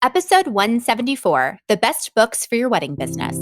Episode 174, The Best Books for Your Wedding Business.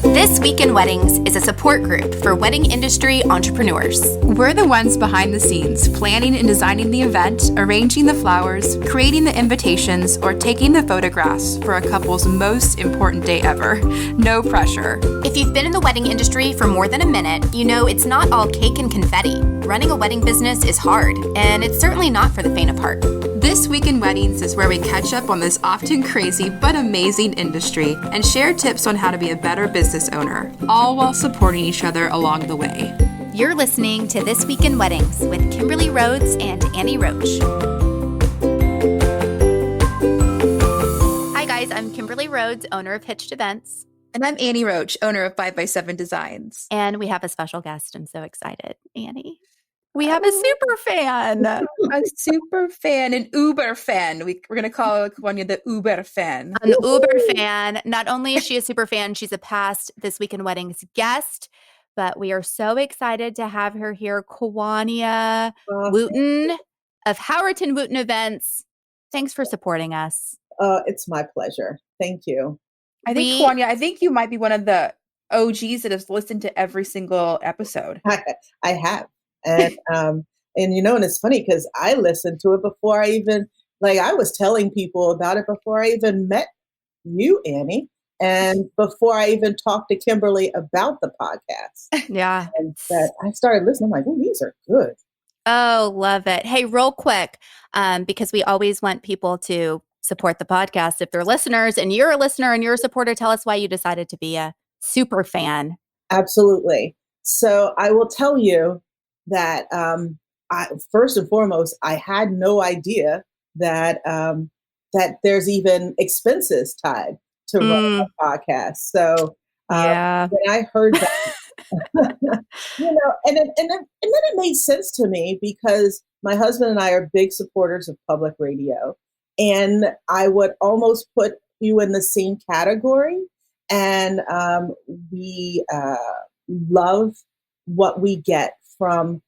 This Week in Weddings is a support group for wedding industry entrepreneurs. We're the ones behind the scenes, planning and designing the event, arranging the flowers, creating the invitations, or taking the photographs for a couple's most important day ever. No pressure. If you've been in the wedding industry for more than a minute, you know it's not all cake and confetti. Running a wedding business is hard, and it's certainly not for the faint of heart. This Week in Weddings is where we catch up on this often crazy but amazing industry and share tips on how to be a better business owner, all while supporting each other along the way. You're listening to This Week in Weddings with Kimberly Rhodes and Annie Roach. Hi guys, I'm Kimberly Rhodes, owner of Hitched Events. And I'm Annie Roach, owner of 5x7 Designs. And we have a special guest. I'm so excited, Annie. We have a super fan. A super fan, an Uber fan. We're going to call Kwanya the Uber fan. An Uber fan. Not only is she a super fan, she's a past This Week in Weddings guest, but we are so excited to have her here, Kwanya Wooten of Howerton Wooten Events. Thanks for supporting us. It's my pleasure. Thank you. I think, Kwanya, I think you might be one of the OGs that has listened to every single episode. I have. And and it's funny because I listened to it before I even, I was telling people about it before I even met you, Annie, and before I even talked to Kimberly about the podcast. Yeah. And that I started listening. I'm like, oh, these are good. Oh, love it. Hey, real quick, because we always want people to support the podcast. If they're listeners and you're a listener and you're a supporter, tell us why you decided to be a super fan. Absolutely. So I will tell you that first and foremost, I had no idea that that there's even expenses tied to running a podcast. So when I heard that, and then it made sense to me because my husband and I are big supporters of public radio, and I would almost put you in the same category. And we love what we get from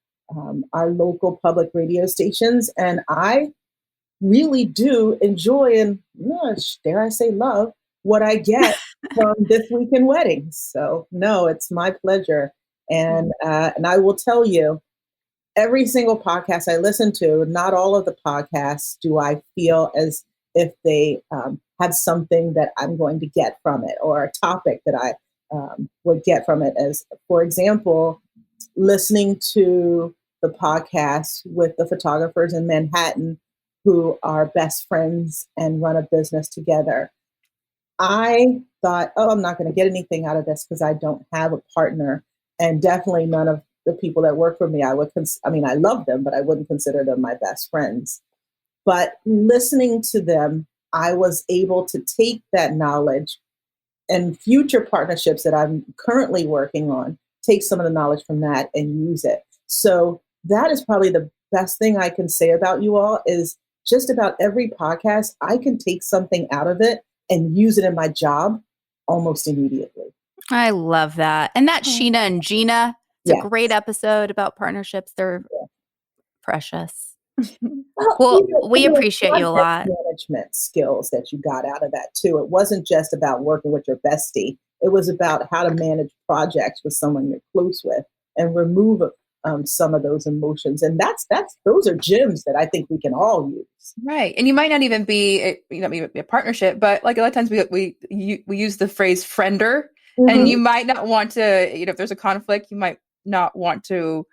our local public radio stations. And I really do enjoy and, dare I say, love what I get from This Week in Weddings. So, no, it's my pleasure. And I will tell you, every single podcast I listen to, not all of the podcasts do I feel as if they have something that I'm going to get from it or a topic that I would get from it. As, for example, listening to the podcast with the photographers in Manhattan who are best friends and run a business together. I thought, I'm not going to get anything out of this because I don't have a partner, and definitely none of the people that work for me. I love them, but I wouldn't consider them my best friends. But listening to them, I was able to take that knowledge and future partnerships that I'm currently working on, take some of the knowledge from that and use it. So that is probably the best thing I can say about you all is just about every podcast, I can take something out of it and use it in my job almost immediately. I love that. And that's Sheena and Gina. It's a great episode about partnerships. They're precious. Well, we appreciate you a lot. Management skills that you got out of that too. It wasn't just about working with your bestie. It was about how to manage projects with someone you're close with and remove some of those emotions. And those are gems that I think we can all use. Right. And you might not even be a partnership, but like a lot of times we use the phrase friender, and you might not want to, if there's a conflict, you might not want to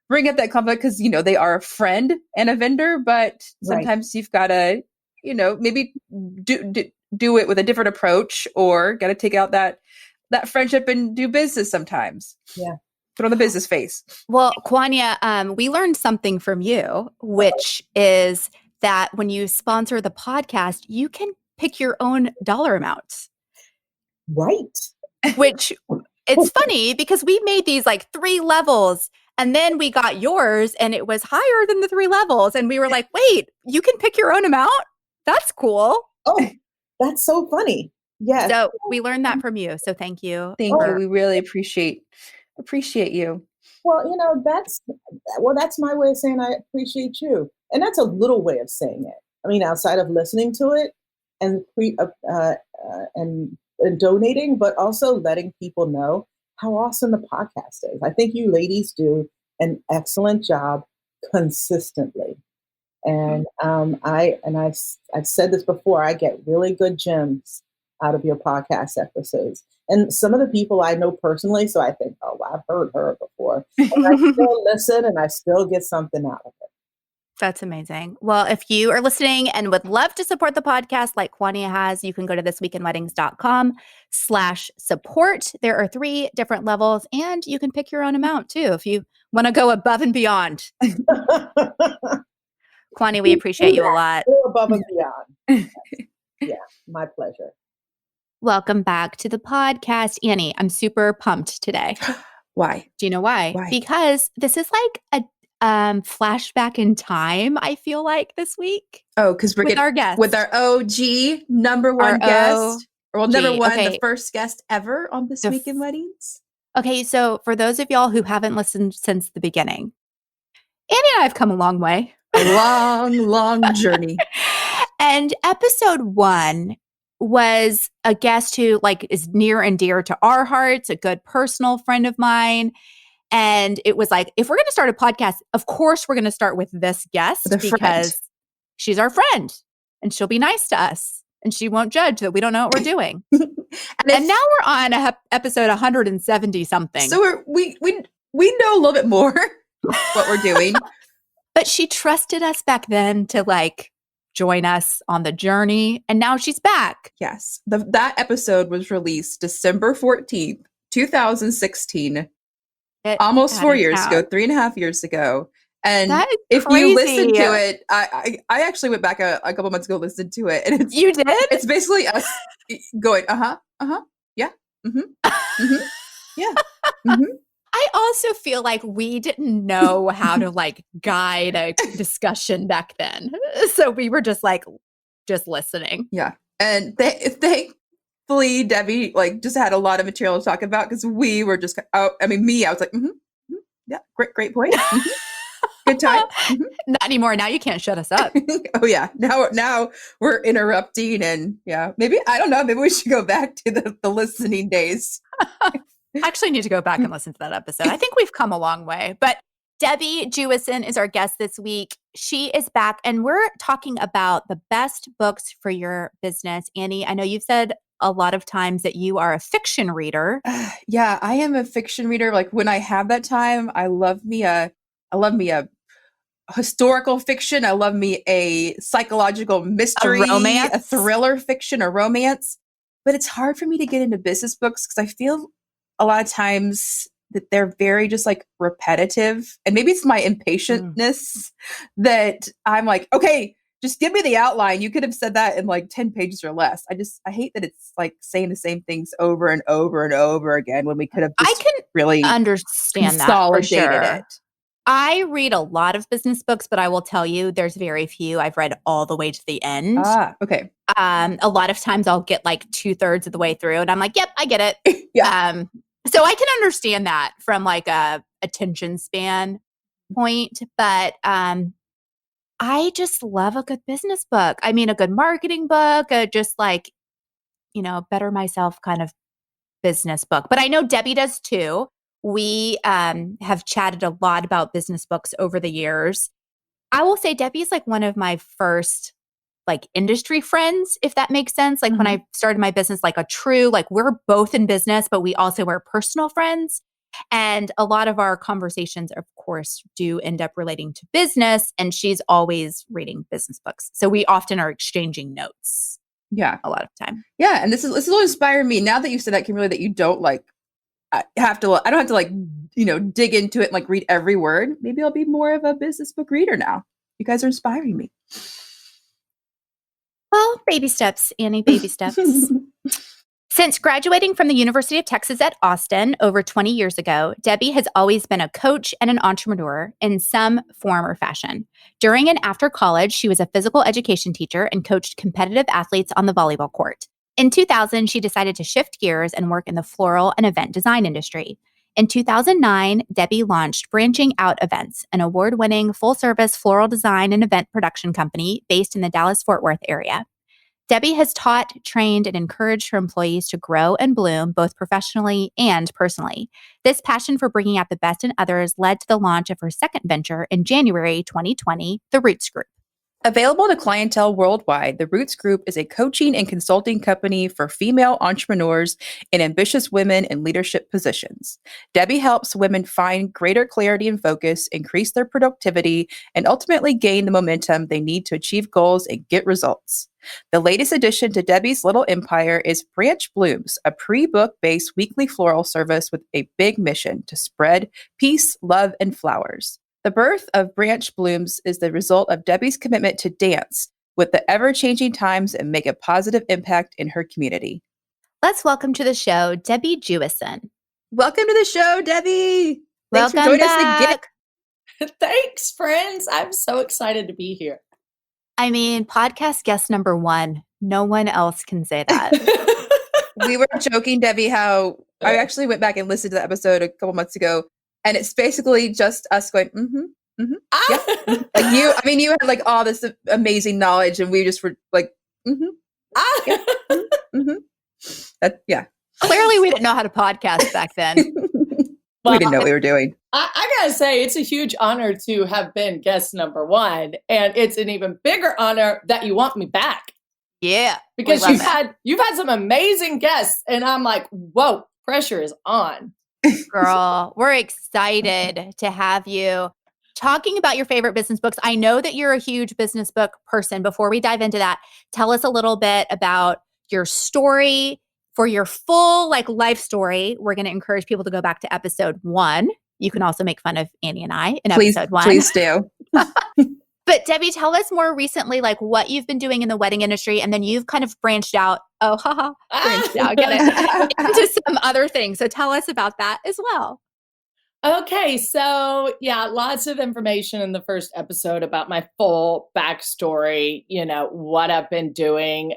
bring up that conflict because, they are a friend and a vendor, but sometimes you've got to, maybe do it with a different approach, or got to take out that friendship and do business sometimes. Yeah. Put on the business face. Well, Kwanya, we learned something from you, which is that when you sponsor the podcast, you can pick your own dollar amount. Right. Which it's funny because we made these 3 levels and then we got yours and it was higher than the 3 levels. And we were like, wait, you can pick your own amount? That's cool. Oh, that's so funny. Yes. So we learned that from you. So thank you. Thank you. We really appreciate you. Well, that's my way of saying I appreciate you. And that's a little way of saying it. I mean, outside of listening to it and and donating, but also letting people know how awesome the podcast is. I think you ladies do an excellent job consistently. And I've said this before. I get really good gems out of your podcast episodes, and some of the people I know personally. So I think, oh, I've heard her before. And I still listen, and I still get something out of it. That's amazing. Well, if you are listening and would love to support the podcast like Kwania has, you can go to thisweekinweddings.com/support. There are 3 different levels, and you can pick your own amount too if you want to go above and beyond. Kwania, we appreciate you a lot. Go above and beyond. Yeah, my pleasure. Welcome back to the podcast. Annie, I'm super pumped today. Why? Do you know why? Why? Because this is like a flashback in time, I feel like, this week. Oh, because we're with our guest. With our OG number one guest. Well, number one, okay. The first guest ever on This Week in Weddings. Okay, so for those of y'all who haven't listened since the beginning, Annie and I have come a long way. A long, long journey. And episode 1 was a guest who is near and dear to our hearts, a good personal friend of mine. And it was like, if we're going to start a podcast, of course we're going to start with this guest because she's our friend and she'll be nice to us and she won't judge that we don't know what we're doing. and now we're on episode 170 something. So we know a little bit more what we're doing. But she trusted us back then to join us on the journey. And now she's back. Yes. That episode was released December 14th, 2016. Almost 4 years ago, 3.5 years ago. And if you listen to it, I actually went back a couple months ago, listened to it. And you did? It's basically us going, yeah, yeah. I also feel like we didn't know how to guide a discussion back then. So we were just listening. Yeah. And thankfully, Debbie just had a lot of material to talk about because we were just, I was like, yeah, great point. Good time. Not anymore. Now you can't shut us up. Oh yeah. Now we're interrupting and yeah, maybe, I don't know, maybe we should go back to the listening days. I actually need to go back and listen to that episode. I think we've come a long way. But Debby Jewison is our guest this week. She is back, and we're talking about the best books for your business. Annie, I know you've said a lot of times that you are a fiction reader. Yeah, I am a fiction reader. When I have that time, I love me a historical fiction. I love me a psychological mystery, a romance, a thriller fiction, a romance. But it's hard for me to get into business books because I feel a lot of times that they're very just repetitive. And maybe it's my impatientness that I'm like, okay, just give me the outline. You could have said that in 10 pages or less. I hate that it's saying the same things over and over and over again when we could have just really understand consolidated that for sure. it. I read a lot of business books, but I will tell you there's very few I've read all the way to the end. Okay. A lot of times I'll get 2/3 of the way through and I'm like, yep, I get it. Yeah. So I can understand that from a attention span point, but I just love a good business book. I mean, a good marketing book, just better myself kind of business book. But I know Debbie does too. We have chatted a lot about business books over the years. I will say Debbie is one of my first industry friends, if that makes sense. When I started my business, a true, we're both in business, but we also were personal friends. And a lot of our conversations, of course, do end up relating to business. And she's always reading business books. So we often are exchanging notes. Yeah. A lot of time. Yeah. And this will inspire me. Now that you said that, Kimberly, that you don't I don't have to dig into it and read every word. Maybe I'll be more of a business book reader now. You guys are inspiring me. Well, baby steps, Annie, baby steps. Since graduating from the University of Texas at Austin over 20 years ago, Debbie has always been a coach and an entrepreneur in some form or fashion. During and after college, she was a physical education teacher and coached competitive athletes on the volleyball court. In 2000, she decided to shift gears and work in the floral and event design industry. In 2009, Debby launched Branching Out Events, an award-winning full-service floral design and event production company based in the Dallas-Fort Worth area. Debby has taught, trained, and encouraged her employees to grow and bloom both professionally and personally. This passion for bringing out the best in others led to the launch of her second venture in January 2020, the Roots Group. Available to clientele worldwide, the Roots Group is a coaching and consulting company for female entrepreneurs and ambitious women in leadership positions. Debby helps women find greater clarity and focus, increase their productivity, and ultimately gain the momentum they need to achieve goals and get results. The latest addition to Debby's little empire is Branch Blooms, a pre-book based weekly floral service with a big mission to spread peace, love, and flowers. The birth of Branch Blooms is the result of Debby's commitment to dance with the ever-changing times and make a positive impact in her community. Let's welcome to the show, Debby Jewison. Welcome to the show, Debby. Thanks for Welcome joining us again. back. Thanks, friends. I'm so excited to be here. I mean, podcast guest number 1. No one else can say that. We were joking, Debby, how I actually went back and listened to the episode a couple months ago, and it's basically just us going, yep. Like you had like all this amazing knowledge, and we just were like, yeah. Clearly, we didn't know how to podcast back then. We didn't know what we were doing. I gotta say, it's a huge honor to have been guest number 1, and it's an even bigger honor that you want me back. Yeah, because you've had some amazing guests, and I'm like, whoa, pressure is on. Girl, we're excited to have you talking about your favorite business books. I know that you're a huge business book person. Before we dive into that, tell us a little bit about your story. For your full life story, we're going to encourage people to go back to episode 1. You can also make fun of Annie and I in episode 1. Please do. But Debby, tell us more recently, what you've been doing in the wedding industry, and then you've kind of branched out. Branched out, get it, into some other things. So tell us about that as well. Okay, so yeah, lots of information in the first episode about my full backstory. What I've been doing.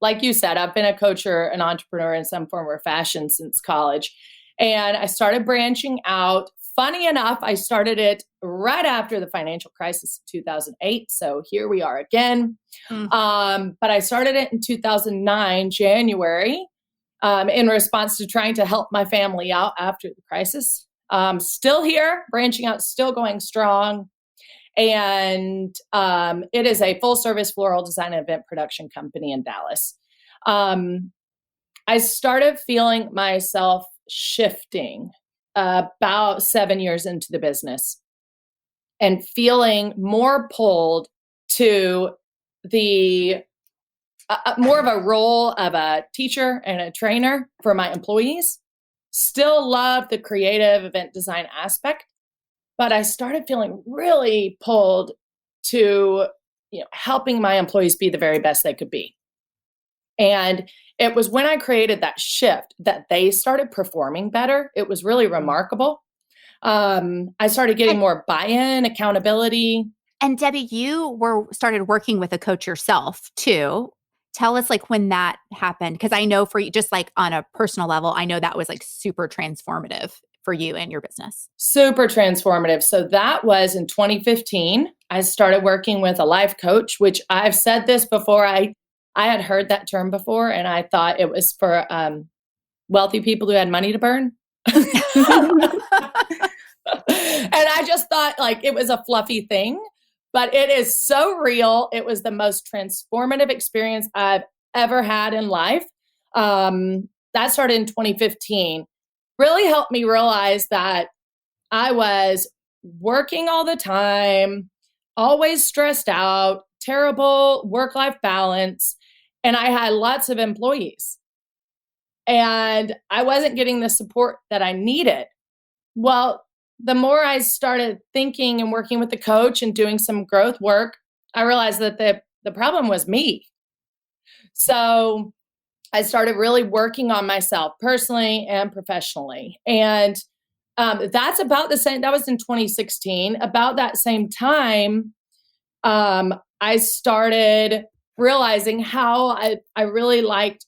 Like you said, I've been a coach or an entrepreneur in some form or fashion since college, and I started branching out. Funny enough, I started it right after the financial crisis of 2008. So here we are again. But I started it in 2009, January, in response to trying to help my family out after the crisis. Still here, branching out, still going strong. And it is a full service floral design and event production company in Dallas. I started feeling myself shifting about 7 years into the business and feeling more pulled to the more of a role of a teacher and a trainer for my employees. Still love the creative event design aspect, but I started feeling really pulled to helping my employees be the very best they could be. And it was when I created that shift that they started performing better. It was really remarkable. I started getting more buy-in, accountability. And Debby, you started working with a coach yourself too. Tell us when that happened, because I know for you, just on a personal level, I know that was super transformative for you and your business. Super transformative. So that was in 2015. I started working with a life coach, which I've said this before. I had heard that term before, and I thought it was for wealthy people who had money to burn. And I just thought it was a fluffy thing, but it is so real. It was the most transformative experience I've ever had in life. That started in 2015. Really helped me realize that I was working all the time, always stressed out, terrible work-life balance, and I had lots of employees. And I wasn't getting the support that I needed. Well, the more I started thinking and working with the coach and doing some growth work, I realized that the problem was me. So I started really working on myself personally and professionally. And that's about the same. That was in 2016. About that same time, I started realizing how I really liked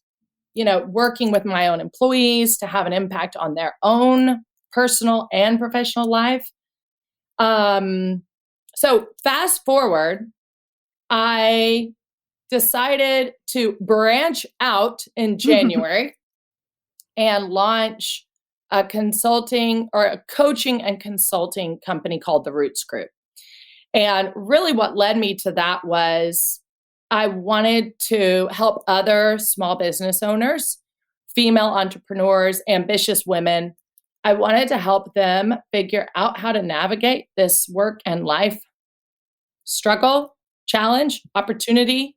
working with my own employees to have an impact on their own personal and professional life. So fast forward, I decided to branch out in January and launch a consulting or a coaching and consulting company called the Roots Group. And really what led me to that was I wanted to help other small business owners, female entrepreneurs, ambitious women. I wanted to help them figure out how to navigate this work and life struggle, challenge, opportunity,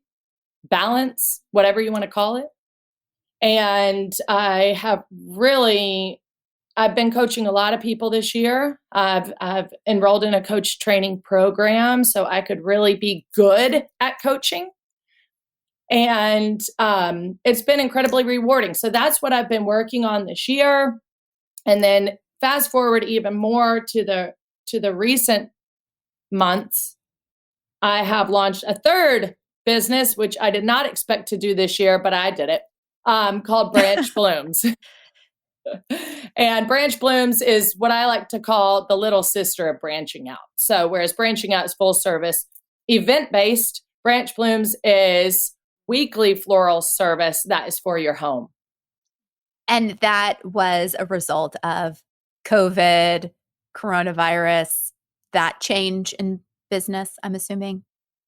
balance, whatever you want to call it. And I've been coaching a lot of people this year. I've enrolled in a coach training program so I could really be good at coaching. And it's been incredibly rewarding. So that's what I've been working on this year. And then fast forward even more to the recent months, I have launched a third business, which I did not expect to do this year, but I did it, called Branch Blooms. And Branch Blooms is what I like to call the little sister of branching out. So whereas branching out is full service, event-based, Branch Blooms is weekly floral service that is for your home. And that was a result of COVID, coronavirus, that change in business, I'm assuming.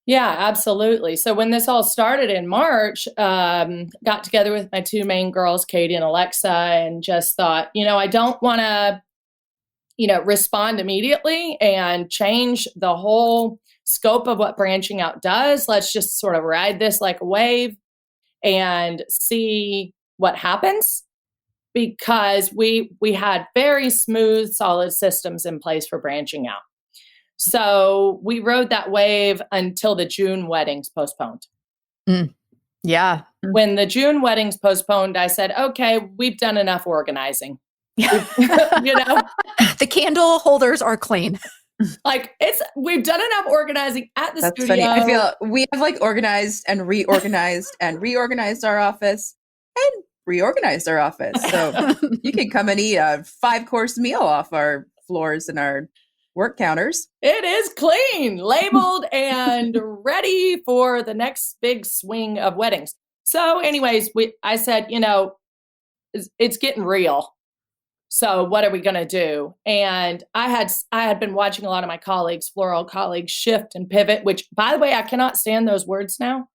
Yeah, absolutely. So when this all started in March, got together with my two main girls, Katie and Alexa, and just thought, I don't want to, respond immediately and change the whole scope of what branching out does. Let's just sort of ride this like a wave and see what happens, because we had very smooth, solid systems in place for branching out. So we rode that wave until the June weddings postponed. Yeah. When the June weddings postponed, I said, okay, we've done enough organizing. The candle holders are clean. We've done enough organizing at the That's studio. funny. I feel we have organized and reorganized and reorganized our office and reorganized our office. So you can come and eat a 5-course meal off our floors and our work counters. It is clean, labeled, and ready for the next big swing of weddings. So anyways, I said, it's getting real. So what are we going to do? And I had been watching a lot of my floral colleagues shift and pivot, which, by the way, I cannot stand those words now.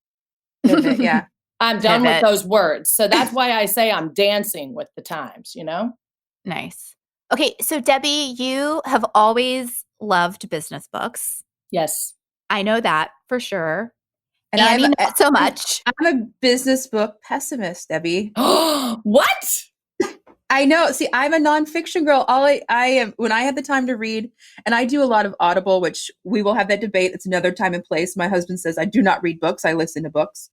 Pivot, yeah. I'm done with those words. So that's why I say I'm dancing with the times, Nice. Okay, so Debbie, you have always loved business books. Yes. I know that for sure. And Annie, not so much. I'm a business book pessimist, Debbie. What? I know. See, I'm a nonfiction girl. I am when I have the time to read, and I do a lot of Audible, which we will have that debate. It's another time and place. My husband says I do not read books. I listen to books.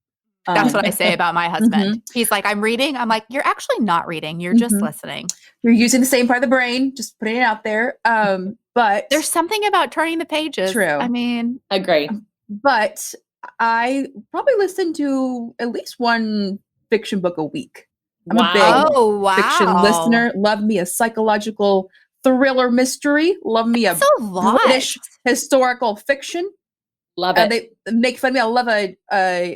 That's what I say about my husband. He's like, I'm reading. I'm like, you're actually not reading. You're just listening. You're using the same part of the brain, just putting it out there. But there's something about turning the pages. True. I mean, agree. But I probably listen to at least one fiction book a week. I'm a big fiction listener. Love me a psychological thriller mystery. Love me a British historical fiction. Love it. They make fun of me. I love a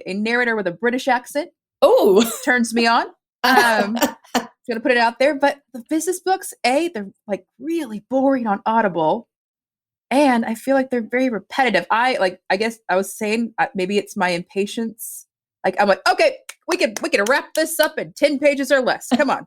narrator with a British accent. Oh, turns me on. Gonna put it out there. But the business books, they're really boring on Audible, and I feel like they're very repetitive. I guess I was saying maybe it's my impatience. I'm like, okay, we can wrap this up in 10 pages or less. Come on,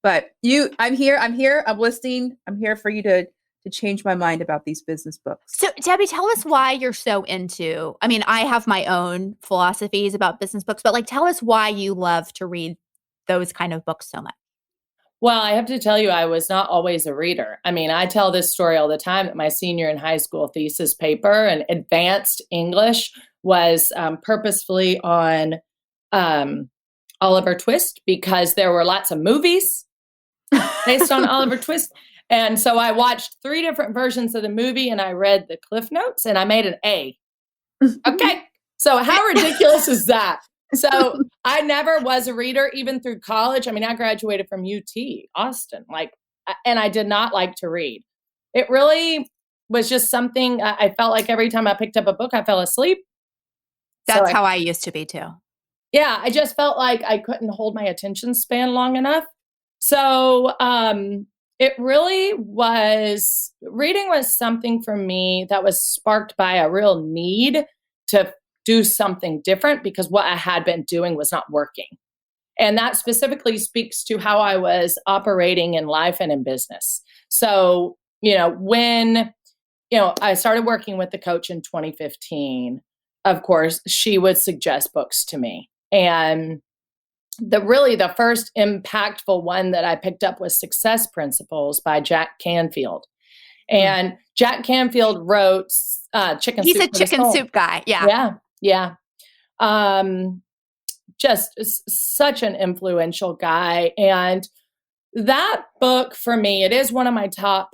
But I'm here. I'm listening. I'm here for you to change my mind about these business books. So Debbie, tell us why you're so into, I have my own philosophies about business books, but tell us why you love to read those kind of books so much. Well, I have to tell you, I was not always a reader. I tell this story all the time that my senior in high school thesis paper in advanced English was purposefully on Oliver Twist, because there were lots of movies based on Oliver Twist. And so I watched 3 different versions of the movie and I read the cliff notes and I made an A. Okay. So how ridiculous is that? So I never was a reader, even through college. I mean, I graduated from UT Austin, and I did not like to read. It really was just something I felt like every time I picked up a book, I fell asleep. That's how I used to be too. Yeah, I just felt like I couldn't hold my attention span long enough. So it really was, reading was something for me that was sparked by a real need to do something different because what I had been doing was not working. And that specifically speaks to how I was operating in life and in business. So, when, I started working with the coach in 2015, of course, she would suggest books to me. And the first impactful one that I picked up was Success Principles by Jack Canfield. And Jack Canfield wrote Chicken He's Soup. He's a chicken soup guy. Yeah. Yeah. Just such an influential guy. And that book for me, it is one of my top,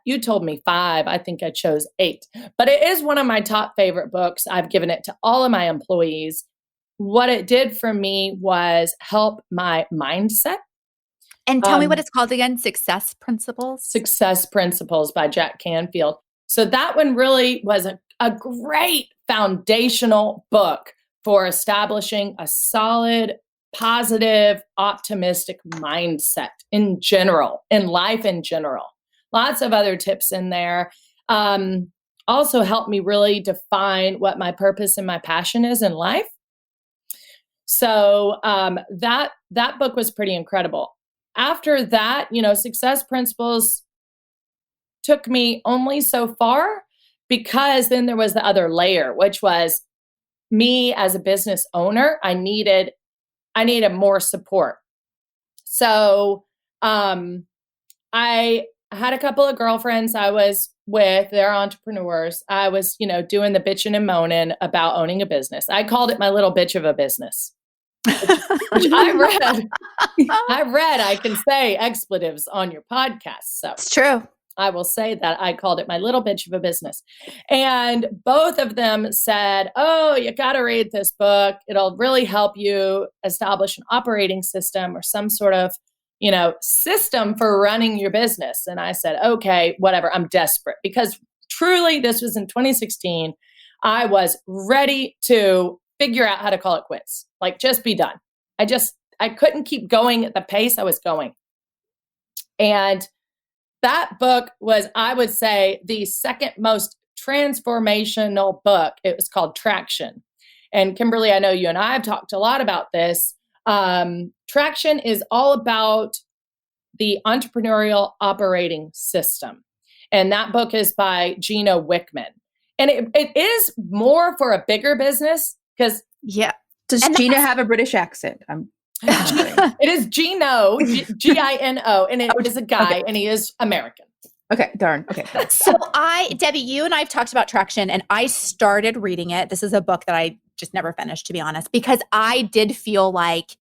you told me 5, I think I chose 8, but it is one of my top favorite books. I've given it to all of my employees. What it did for me was help my mindset. And tell me what it's called again, Success Principles? Success Principles by Jack Canfield. So that one really was a great foundational book for establishing a solid, positive, optimistic mindset in general, in life in general. Lots of other tips in there. Also helped me really define what my purpose and my passion is in life. So that book was pretty incredible. After that, Success Principles took me only so far because then there was the other layer, which was me as a business owner. I needed more support. So I had a couple of girlfriends I was with, they're entrepreneurs. I was, doing the bitching and moaning about owning a business. I called it my little bitch of a business, which I read, I can say expletives on your podcast. So it's true. I will say that I called it my little bitch of a business. And both of them said, oh, you got to read this book. It'll really help you establish an operating system or some sort of, system for running your business. And I said, okay, whatever. I'm desperate because truly this was in 2016. I was ready to figure out how to call it quits. Like just be done. I couldn't keep going at the pace I was going. And that book was, I would say, the second most transformational book. It was called Traction. And Kimberly, I know you and I have talked a lot about this. Traction is all about the entrepreneurial operating system. And that book is by Gino Wickman. And it is more for a bigger business because... Yeah. Does Gina have a British accent? It is Gino, Gino, and it is a guy, and he is American. Okay, darn. Okay. So Debbie, you and I have talked about Traction, and I started reading it. This is a book that I just never finished, to be honest, because I did feel like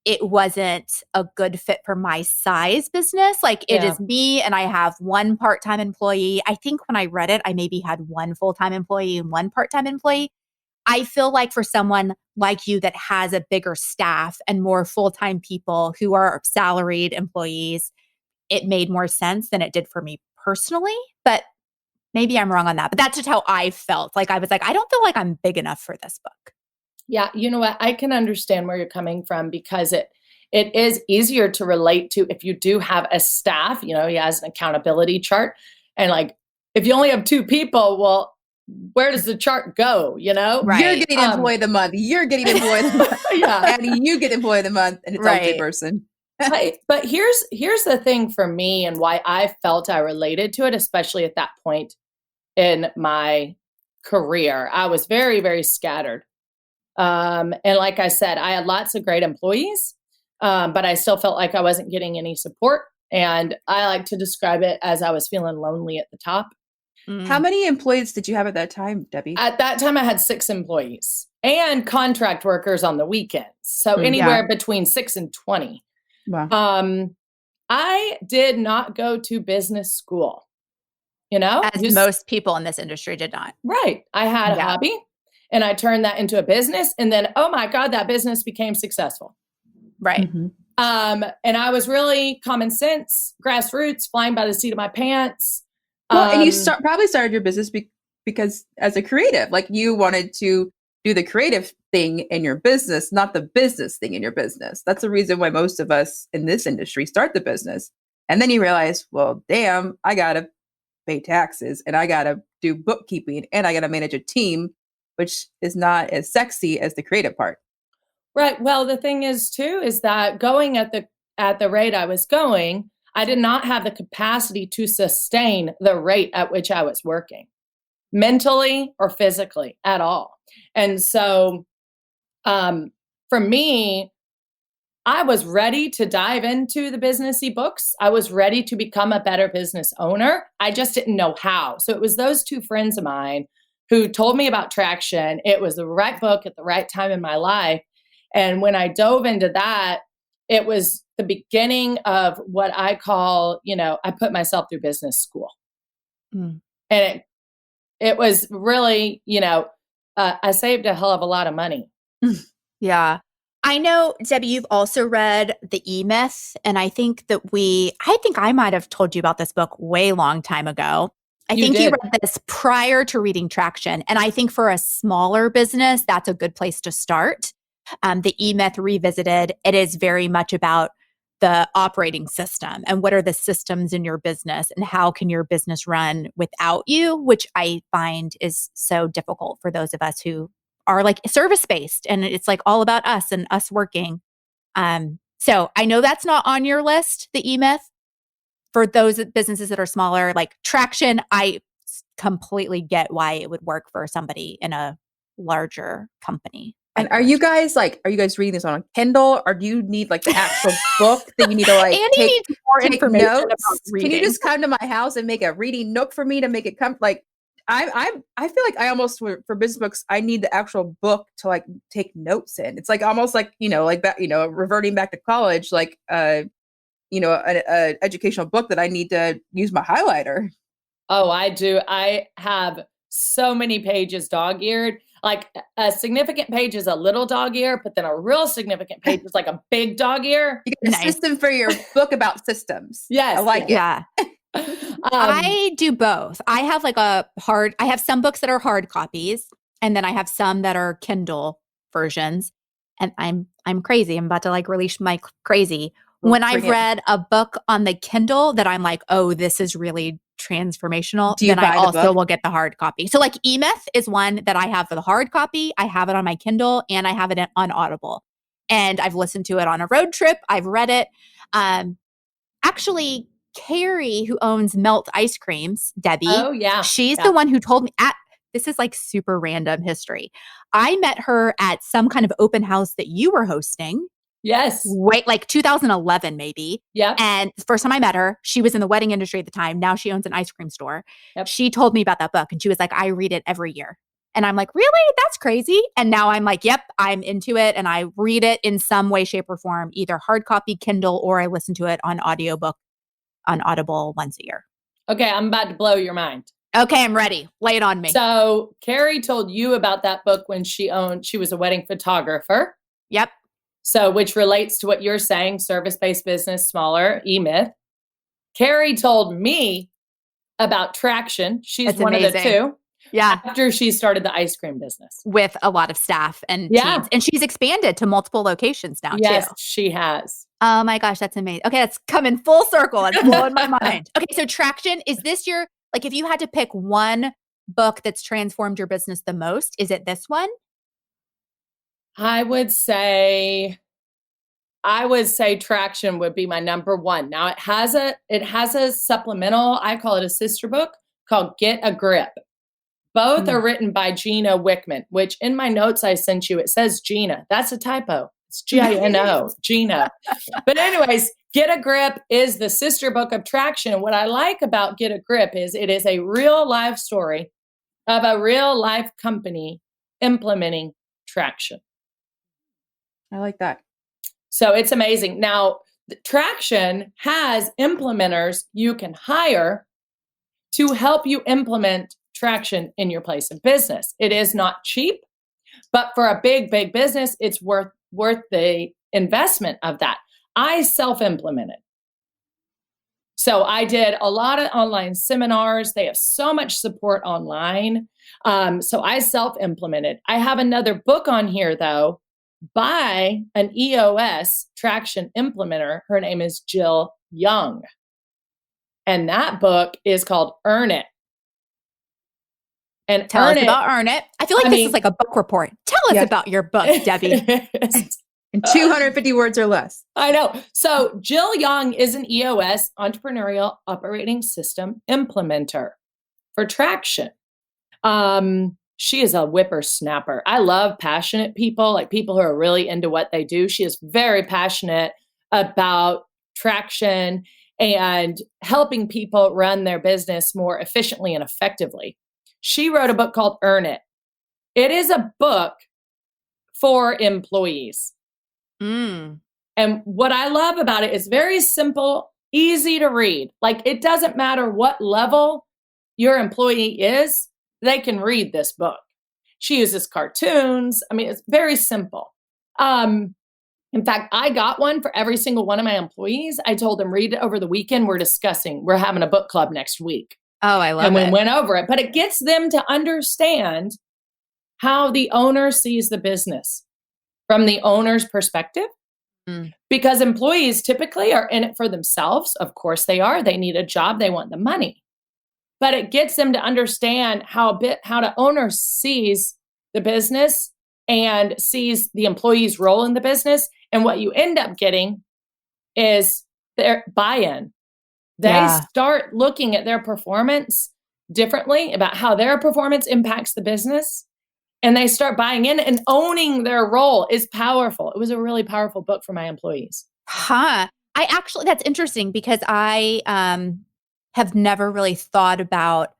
it wasn't a good fit for my size business. Like it is me, and I have one part-time employee. I think when I read it, I maybe had one full-time employee and one part-time employee. I feel like for someone like you that has a bigger staff and more full-time people who are salaried employees, it made more sense than it did for me personally. But maybe I'm wrong on that. But that's just how I felt. Like I was like, I don't feel like I'm big enough for this book. Yeah, you know what? I can understand where you're coming from because it is easier to relate to if you do have a staff, he has an accountability chart. And like, if you only have 2 people, well, where does the chart go? Right. You're getting employee of the month. You're getting employee of the month. Yeah. And you get employee of the month, and it's all the person. But here's the thing for me and why I felt I related to it, especially at that point in my career. I was very, very scattered. And like I said, I had lots of great employees, but I still felt like I wasn't getting any support. And I like to describe it as I was feeling lonely at the top. How many employees did you have at that time, Debbie? At that time, I had 6 employees and contract workers on the weekends. So anywhere between 6 and 20. Wow. I did not go to business school, As most people in this industry did not. Right. I had a hobby and I turned that into a business. And then, oh my God, that business became successful. Right. Mhm. And I was really common sense, grassroots, flying by the seat of my pants. Well, and you probably started your business because as a creative, like you wanted to do the creative thing in your business, not the business thing in your business. That's the reason why most of us in this industry start the business. And then you realize, well, damn, I got to pay taxes and I got to do bookkeeping and I got to manage a team, which is not as sexy as the creative part. Right. Well, the thing is too, is that going at the rate I was going, I did not have the capacity to sustain the rate at which I was working, mentally or physically at all. And so for me, I was ready to dive into the businessy books. I was ready to become a better business owner. I just didn't know how. So it was those two friends of mine who told me about Traction. It was the right book at the right time in my life. And when I dove into that, it was the beginning of what I call, I put myself through business school. And it was really, I saved a hell of a lot of money. Yeah. I know, Debbie, you've also read The E-Myth, and I think I might have told you about this book way long time ago. You read this prior to reading Traction. And I think for a smaller business, that's a good place to start. The E-Myth Revisited, it is very much about the operating system and what are the systems in your business and how can your business run without you, which I find is so difficult for those of us who are like service-based and it's like all about us and us working. So I know that's not on your list, the E-Myth. For those businesses that are smaller, like Traction, I completely get why it would work for somebody in a larger company. And are you guys reading this on a Kindle, or do you need like the actual book that you need to like Andy needs more information notes? about reading. Can you just come to my house and make a reading nook for me to make it come? Like I feel like I almost for business books I need the actual book to like take notes in. It's like almost like like that reverting back to college, like an educational book that I need to use my highlighter. Oh, I do. I have so many pages dog-eared. Like a significant page is a little dog ear, but then a real significant page is like a big dog ear. You get a system for your book about systems. Yes. I like it. Yeah. I do both. I have I have some books that are hard copies, and then I have some that are Kindle versions. And I'm crazy. I'm about to like release my crazy. When I've read a book on the Kindle that I'm like, oh, this is really transformational, then I also will get the hard copy. So like E-Myth is one that I have for the hard copy. I have it on my Kindle and I have it on Audible. And I've listened to it on a road trip. I've read it. Actually, Carrie, who owns Melt Ice Creams, Debby. Oh, yeah. She's the one who told me this is like super random history. I met her at some kind of open house that you were hosting. Yes. Wait, like 2011 maybe. Yeah. And the first time I met her, she was in the wedding industry at the time. Now she owns an ice cream store. Yep. She told me about that book and she was like, I read it every year. And I'm like, really? That's crazy. And now I'm like, yep, I'm into it. And I read it in some way, shape, or form, either hard copy, Kindle, or I listen to it on audiobook on Audible once a year. Okay, I'm about to blow your mind. Okay, I'm ready. Lay it on me. So Carrie told you about that book when she was a wedding photographer. Yep. So, which relates to what you're saying, service-based business, smaller, E-Myth. Carrie told me about Traction. She's one of the two. Yeah. After she started the ice cream business. With a lot of staff and teams. And she's expanded to multiple locations now, too. Yes, she has. Oh my gosh, that's amazing. Okay, that's coming full circle. That's blowing my mind. Okay, so Traction, is this if you had to pick one book that's transformed your business the most, is it this one? I would say Traction would be my number one. Now it has a supplemental, I call it a sister book, called Get a Grip. Both are written by Gina Wickman, which in my notes I sent you, it says Gina. That's a typo. It's Gino, Gina. But anyways, Get a Grip is the sister book of Traction. And what I like about Get a Grip is it is a real life story of a real life company implementing Traction. I like that. So it's amazing. Now, Traction has implementers you can hire to help you implement Traction in your place of business. It is not cheap. But for a big, big business, it's worth the investment of that. I self-implemented. So I did a lot of online seminars. They have so much support online. So I self-implemented. I have another book on here, though, by an EOS traction implementer. Her name is Jill Young. And that book is called Earn It. And Tell us about Earn It. I feel like this is like a book report. Tell us about your book, Debbie. In 250 words or less. I know. So Jill Young is an EOS, Entrepreneurial Operating System Implementer for Traction. She is a whippersnapper. I love passionate people, like people who are really into what they do. She is very passionate about traction and helping people run their business more efficiently and effectively. She wrote a book called Earn It. It is a book for employees. And what I love about it is very simple, easy to read. Like it doesn't matter what level your employee is, they can read this book. She uses cartoons. I mean, it's very simple. In fact, I got one for every single one of my employees. I told them, read it over the weekend. We're having a book club next week. Oh, I love it. And we went over it, but it gets them to understand how the owner sees the business from the owner's perspective. Because employees typically are in it for themselves. Of course they are. They need a job. They want the money. But it gets them to understand how the owner sees the business and sees the employee's role in the business. And what you end up getting is their buy-in. They start looking at their performance differently, about how their performance impacts the business. And they start buying in, and owning their role is powerful. It was a really powerful book for my employees. That's interesting because I have never really thought about,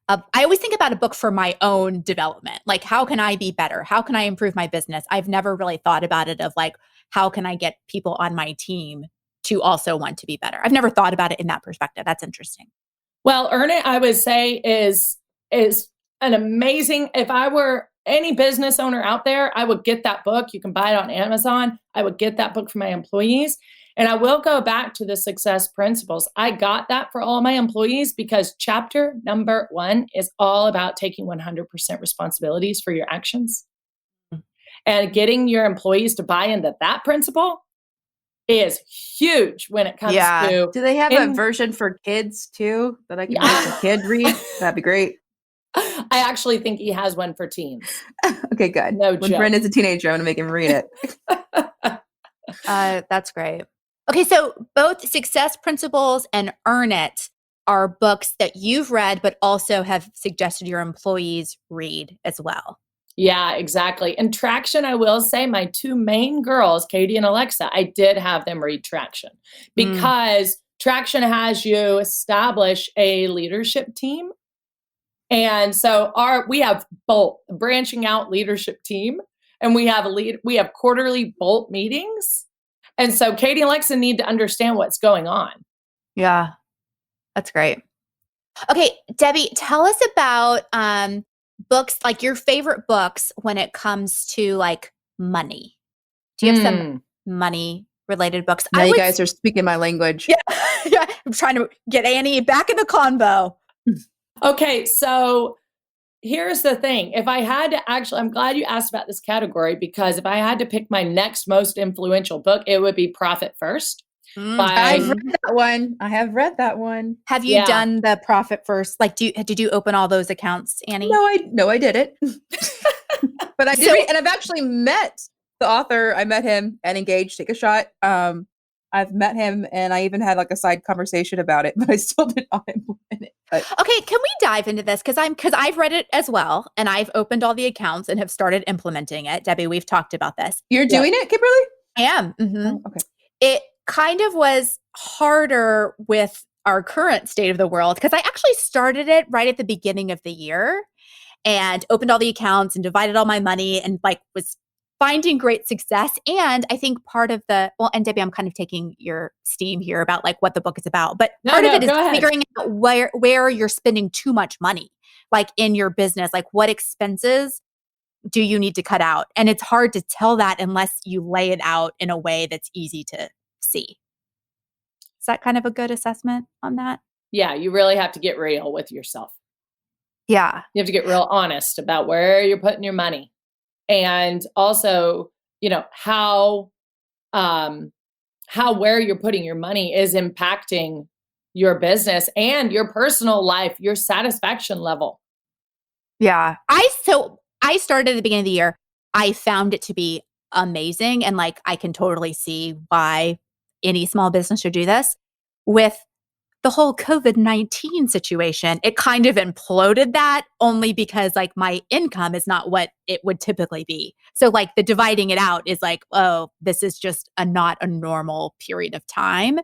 I always think about a book for my own development. Like, how can I be better? How can I improve my business? I've never really thought about it of like, how can I get people on my team to also want to be better? I've never thought about it in that perspective. That's interesting. Well, Earn It, I would say, is an amazing, if I were any business owner out there, I would get that book. You can buy it on Amazon. I would get that book for my employees. And I will go back to the success principles. I got that for all my employees because chapter number 1 is all about taking 100% responsibilities for your actions. And getting your employees to buy into that principle is huge when it comes to... Do they have a version for kids too that I can make a kid read? That'd be great. I actually think he has one for teens. Okay, good. No when joke. Brendan's a teenager, I'm going to make him read it. That's great. Okay, so both Success Principles and Earn It are books that you've read, but also have suggested your employees read as well. Yeah, exactly. And Traction, I will say, my 2 main girls, Katie and Alexa, I did have them read Traction because Traction has you establish a leadership team. And so we have Bolt, branching out leadership team, and we have quarterly Bolt meetings. And so Katie and Alexa need to understand what's going on. Yeah, that's great. Okay, Debbie, tell us about books, like your favorite books when it comes to like money. Do you have some money related books? Now you guys are speaking my language. Yeah, I'm trying to get Annie back in the convo. Okay, so here's the thing. If I had to I'm glad you asked about this category, because if I had to pick my next most influential book, it would be Profit First. I've read that one. I have read that one. Have you done the Profit First? Like, did you open all those accounts, Annie? No, I didn't. But I did read, and I've actually met the author. I met him at Engage, Take a Shot. I've met him, and I even had like a side conversation about it, but I still did not implement it. But. Okay, can we dive into this? Because I've read it as well, and I've opened all the accounts and have started implementing it. Debbie, we've talked about this. You're doing it, Kimberly? I am. Mm-hmm. Oh, okay. It kind of was harder with our current state of the world because I actually started it right at the beginning of the year and opened all the accounts and divided all my money and like was finding great success. And I think part of and Debbie, I'm kind of taking your steam here about like what the book is about, but part of it is figuring out where you're spending too much money, like in your business, like what expenses do you need to cut out? And it's hard to tell that unless you lay it out in a way that's easy to see. Is that kind of a good assessment on that? Yeah, you really have to get real with yourself. Yeah. You have to get real honest about where you're putting your money. And also, how where you're putting your money is impacting your business and your personal life, your satisfaction level. Yeah. I started at the beginning of the year. I found it to be amazing. And like, I can totally see why any small business should do this. With the whole COVID-19 situation, it kind of imploded that only because like my income is not what it would typically be. So like the dividing it out is like, oh, this is just not a normal period of time.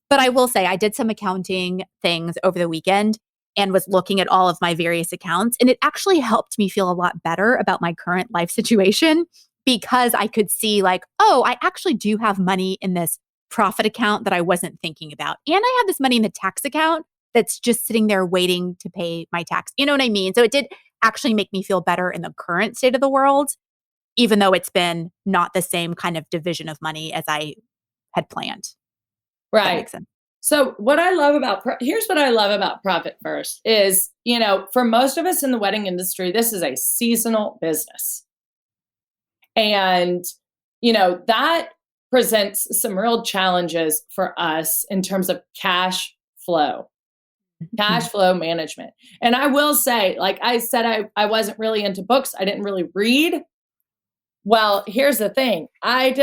But I will say I did some accounting things over the weekend and was looking at all of my various accounts. And it actually helped me feel a lot better about my current life situation because I could see like, oh, I actually do have money in this profit account that I wasn't thinking about. And I have this money in the tax account that's just sitting there waiting to pay my tax. You know what I mean? So it did actually make me feel better in the current state of the world, even though it's been not the same kind of division of money as I had planned. Right. That makes sense. So here's what I love about Profit First is, for most of us in the wedding industry, this is a seasonal business. And, that presents some real challenges for us in terms of cash flow management. And I will say, like I said, I wasn't really into books. I didn't really read. Well, here's the thing. I've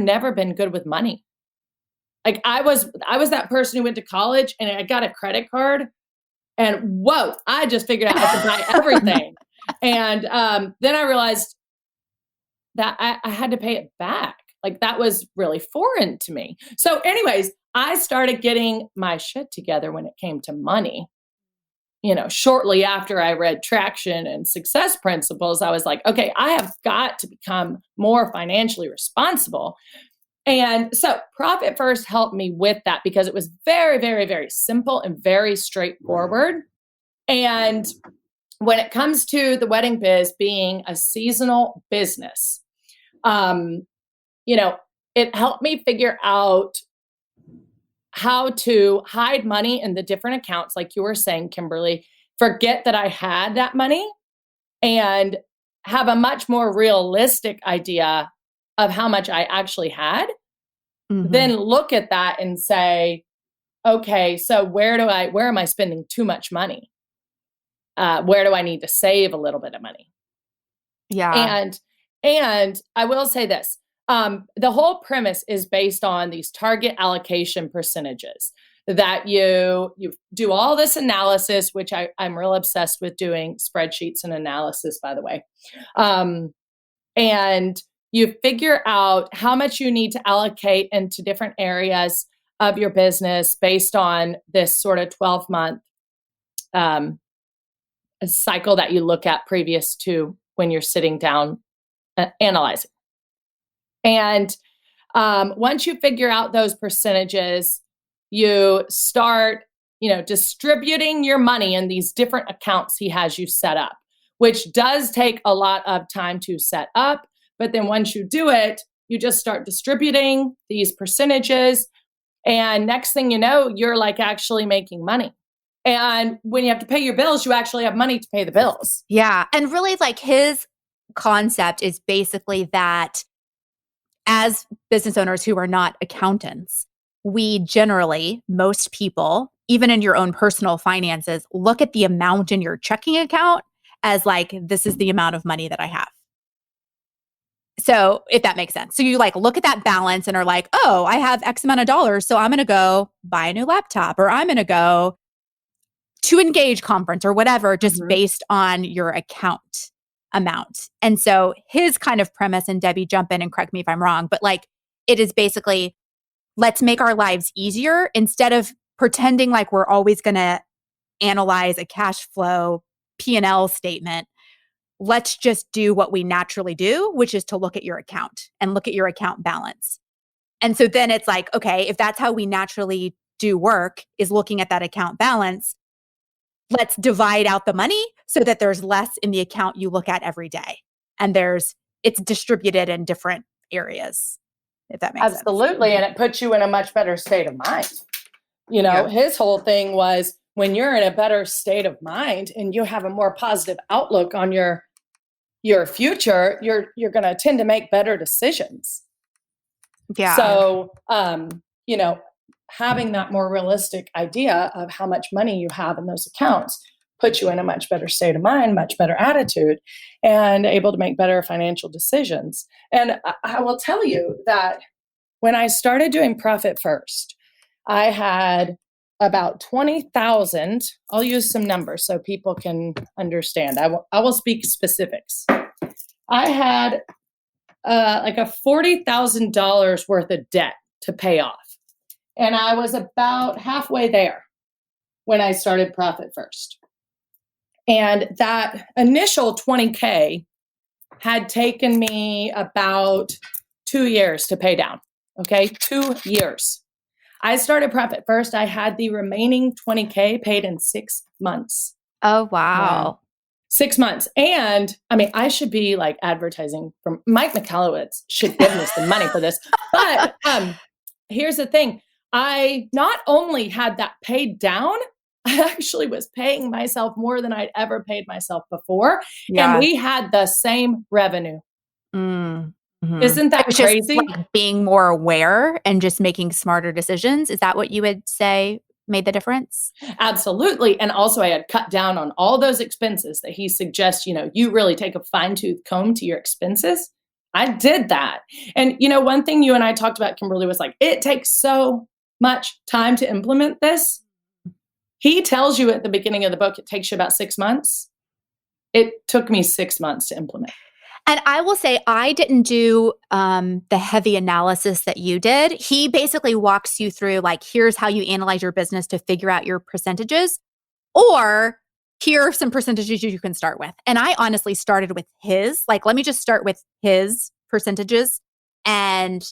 never been good with money. Like I was that person who went to college and I got a credit card and whoa, I just figured out I could buy everything. And then I realized that I had to pay it back. Like that was really foreign to me. So anyways, I started getting my shit together when it came to money. Shortly after I read Traction and Success Principles, I was like, okay, I have got to become more financially responsible. And so Profit First helped me with that because it was very, very, very simple and very straightforward. And when it comes to the wedding biz being a seasonal business, it helped me figure out how to hide money in the different accounts, like you were saying, Kimberly, forget that I had that money and have a much more realistic idea of how much I actually had. Mm-hmm. Then look at that and say, okay, so where am I spending too much money? Where do I need to save a little bit of money? Yeah. And I will say this, the whole premise is based on these target allocation percentages that you do all this analysis, which I'm real obsessed with doing spreadsheets and analysis, by the way. And you figure out how much you need to allocate into different areas of your business based on this sort of 12-month cycle that you look at previous to when you're sitting down analyzing. And once you figure out those percentages, you start, distributing your money in these different accounts he has you set up, which does take a lot of time to set up. But then once you do it, you just start distributing these percentages. And next thing you know, you're like actually making money. And when you have to pay your bills, you actually have money to pay the bills. Yeah. And really like his concept is basically that as business owners who are not accountants, we generally, most people, even in your own personal finances, look at the amount in your checking account as like, this is the amount of money that I have. So if that makes sense. So you like look at that balance and are like, oh, I have X amount of dollars. So I'm going to go buy a new laptop or I'm going to go to Engage conference or whatever, just based on your account amount. And so his kind of premise, and Debbie, jump in and correct me if I'm wrong, but like it is basically, let's make our lives easier instead of pretending like we're always going to analyze a cash flow P&L statement. Let's just do what we naturally do, which is to look at your account and look at your account balance. And so then it's like, okay, if that's how we naturally do work, is looking at that account balance, let's divide out the money so that there's less in the account you look at every day. And it's distributed in different areas, if that makes sense. Absolutely. And it puts you in a much better state of mind. His whole thing was when you're in a better state of mind and you have a more positive outlook on your future, you're going to tend to make better decisions. Yeah. So, having that more realistic idea of how much money you have in those accounts puts you in a much better state of mind, much better attitude, and able to make better financial decisions. And I will tell you that when I started doing Profit First, I had about 20,000. I'll use some numbers so people can understand. I will speak specifics. I had like a $40,000 worth of debt to pay off. And I was about halfway there when I started Profit First. And that initial 20K had taken me about 2 years to pay down. Okay, 2 years. I started Profit First. I had the remaining 20K paid in 6 months. Oh, wow. 6 months. And I mean, I should be like advertising from Mike McAllowitz should give me some money for this. But here's the thing. I not only had that paid down, I actually was paying myself more than I'd ever paid myself before. Yeah. And we had the same revenue. Mm-hmm. Isn't that crazy? Just like being more aware and just making smarter decisions. Is that what you would say made the difference? Absolutely. And also I had cut down on all those expenses that he suggests, you really take a fine-tooth comb to your expenses. I did that. And, one thing you and I talked about, Kimberly, was like, it takes so much time to implement this. He tells you at the beginning of the book, it takes you about 6 months. It took me 6 months to implement. And I will say I didn't do the heavy analysis that you did. He basically walks you through like, here's how you analyze your business to figure out your percentages, or here are some percentages you can start with. And I honestly started with his, like, let me just start with his percentages and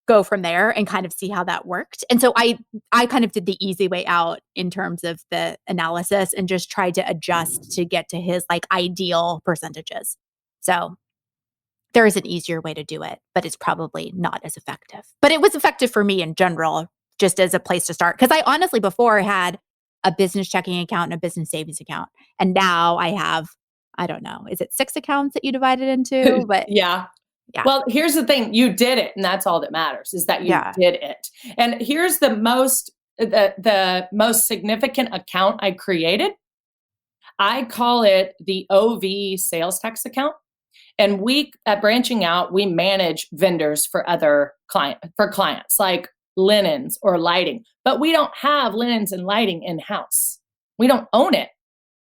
go from there and kind of see how that worked. And so I kind of did the easy way out in terms of the analysis and just tried to adjust to get to his like ideal percentages. So there is an easier way to do it, but it's probably not as effective. But it was effective for me in general, just as a place to start. Because I honestly before had a business checking account and a business savings account. And now I have, I don't know, is it 6 accounts that you divided into? But yeah. Well, here's the thing. You did it. And that's all that matters is that you did it. And here's the most significant account I created. I call it the OV sales tax account. And we at Branching Out, we manage vendors for clients like linens or lighting, but we don't have linens and lighting in-house. We don't own it.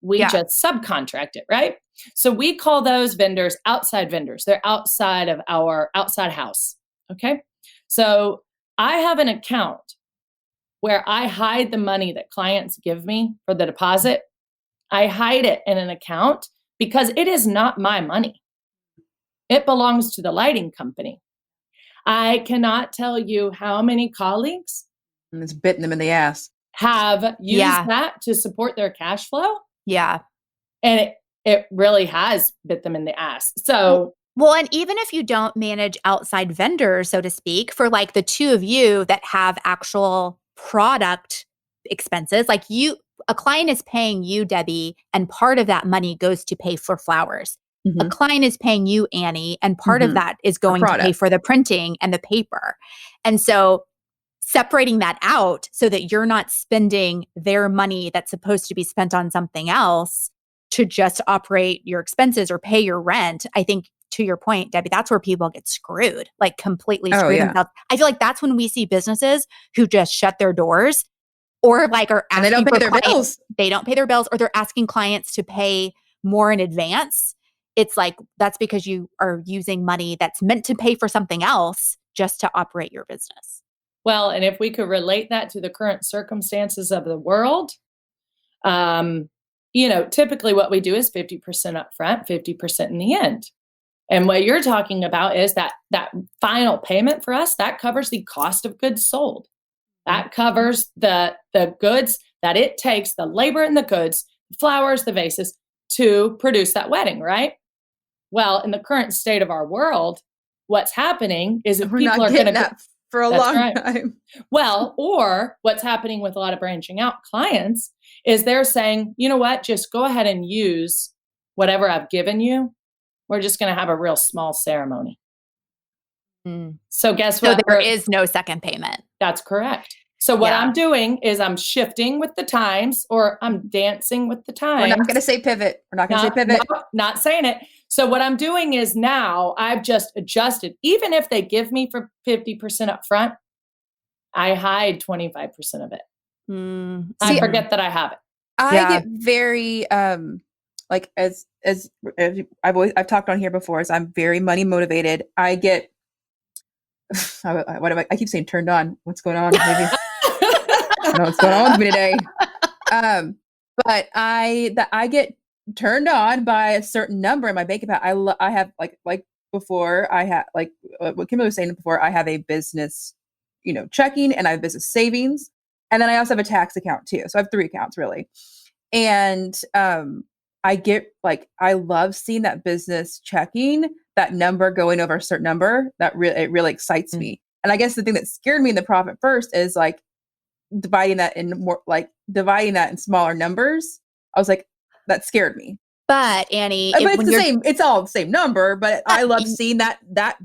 We just subcontract it, right? So we call those vendors outside vendors. They're outside of our outside house. Okay. So I have an account where I hide the money that clients give me for the deposit. I hide it in an account because it is not my money. It belongs to the lighting company. I cannot tell you how many colleagues and it's bitten them in the ass have used that to support their cash flow. Yeah. And it really has bit them in the ass. So, well, and even if you don't manage outside vendors, so to speak, for like the two of you that have actual product expenses, like a client is paying you, Debbie, and part of that money goes to pay for flowers. Mm-hmm. A client is paying you, Annie, and part of that is going to pay for the printing and the paper. And so separating that out so that you're not spending their money that's supposed to be spent on something else to just operate your expenses or pay your rent. I think to your point, Debbie, that's where people get screwed, like completely screwed themselves. I feel like that's when we see businesses who just shut their doors or like are asking and they don't pay their bills. They don't pay their bills, or they're asking clients to pay more in advance. It's like, that's because you are using money that's meant to pay for something else just to operate your business. Well, and if we could relate that to the current circumstances of the world, typically what we do is 50% upfront, 50% in the end. And what you're talking about is that final payment for us, that covers the cost of goods sold. That covers the goods that it takes, the labor and the goods flowers, the vases to produce that wedding, right? Well, in the current state of our world, what's happening is if We're people not are going getting to that for a That's long right. time. Well, or what's happening with a lot of branching out clients is they're saying, you know what, just go ahead and use whatever I've given you. We're just going to have a real small ceremony. So guess So what? there is no second payment. That's correct. So what I'm doing is I'm shifting with the times, or I'm dancing with the times. We're not going to say pivot. We're not going to say pivot. No, not saying it. So what I'm doing is now I've just adjusted. Even if they give me for 50% up front, I hide 25% of it. I forget that I have it. I get very like as I've talked on here before, is I'm very money motivated. I get I keep saying turned on. What's going on? Maybe I don't know what's going on with me today. But I get turned on by a certain number in my bank account. I have like before I had like what Kimberly was saying before. I have a business, checking, and I have business savings, and then I also have a tax account too. So I have 3 accounts really, and I get I love seeing that business checking, that number going over a certain number. It really excites me. And I guess the thing that scared me in the profit first is dividing that in smaller numbers. I was like, that scared me. But Annie, but it's the same. It's all the same number. But I love seeing that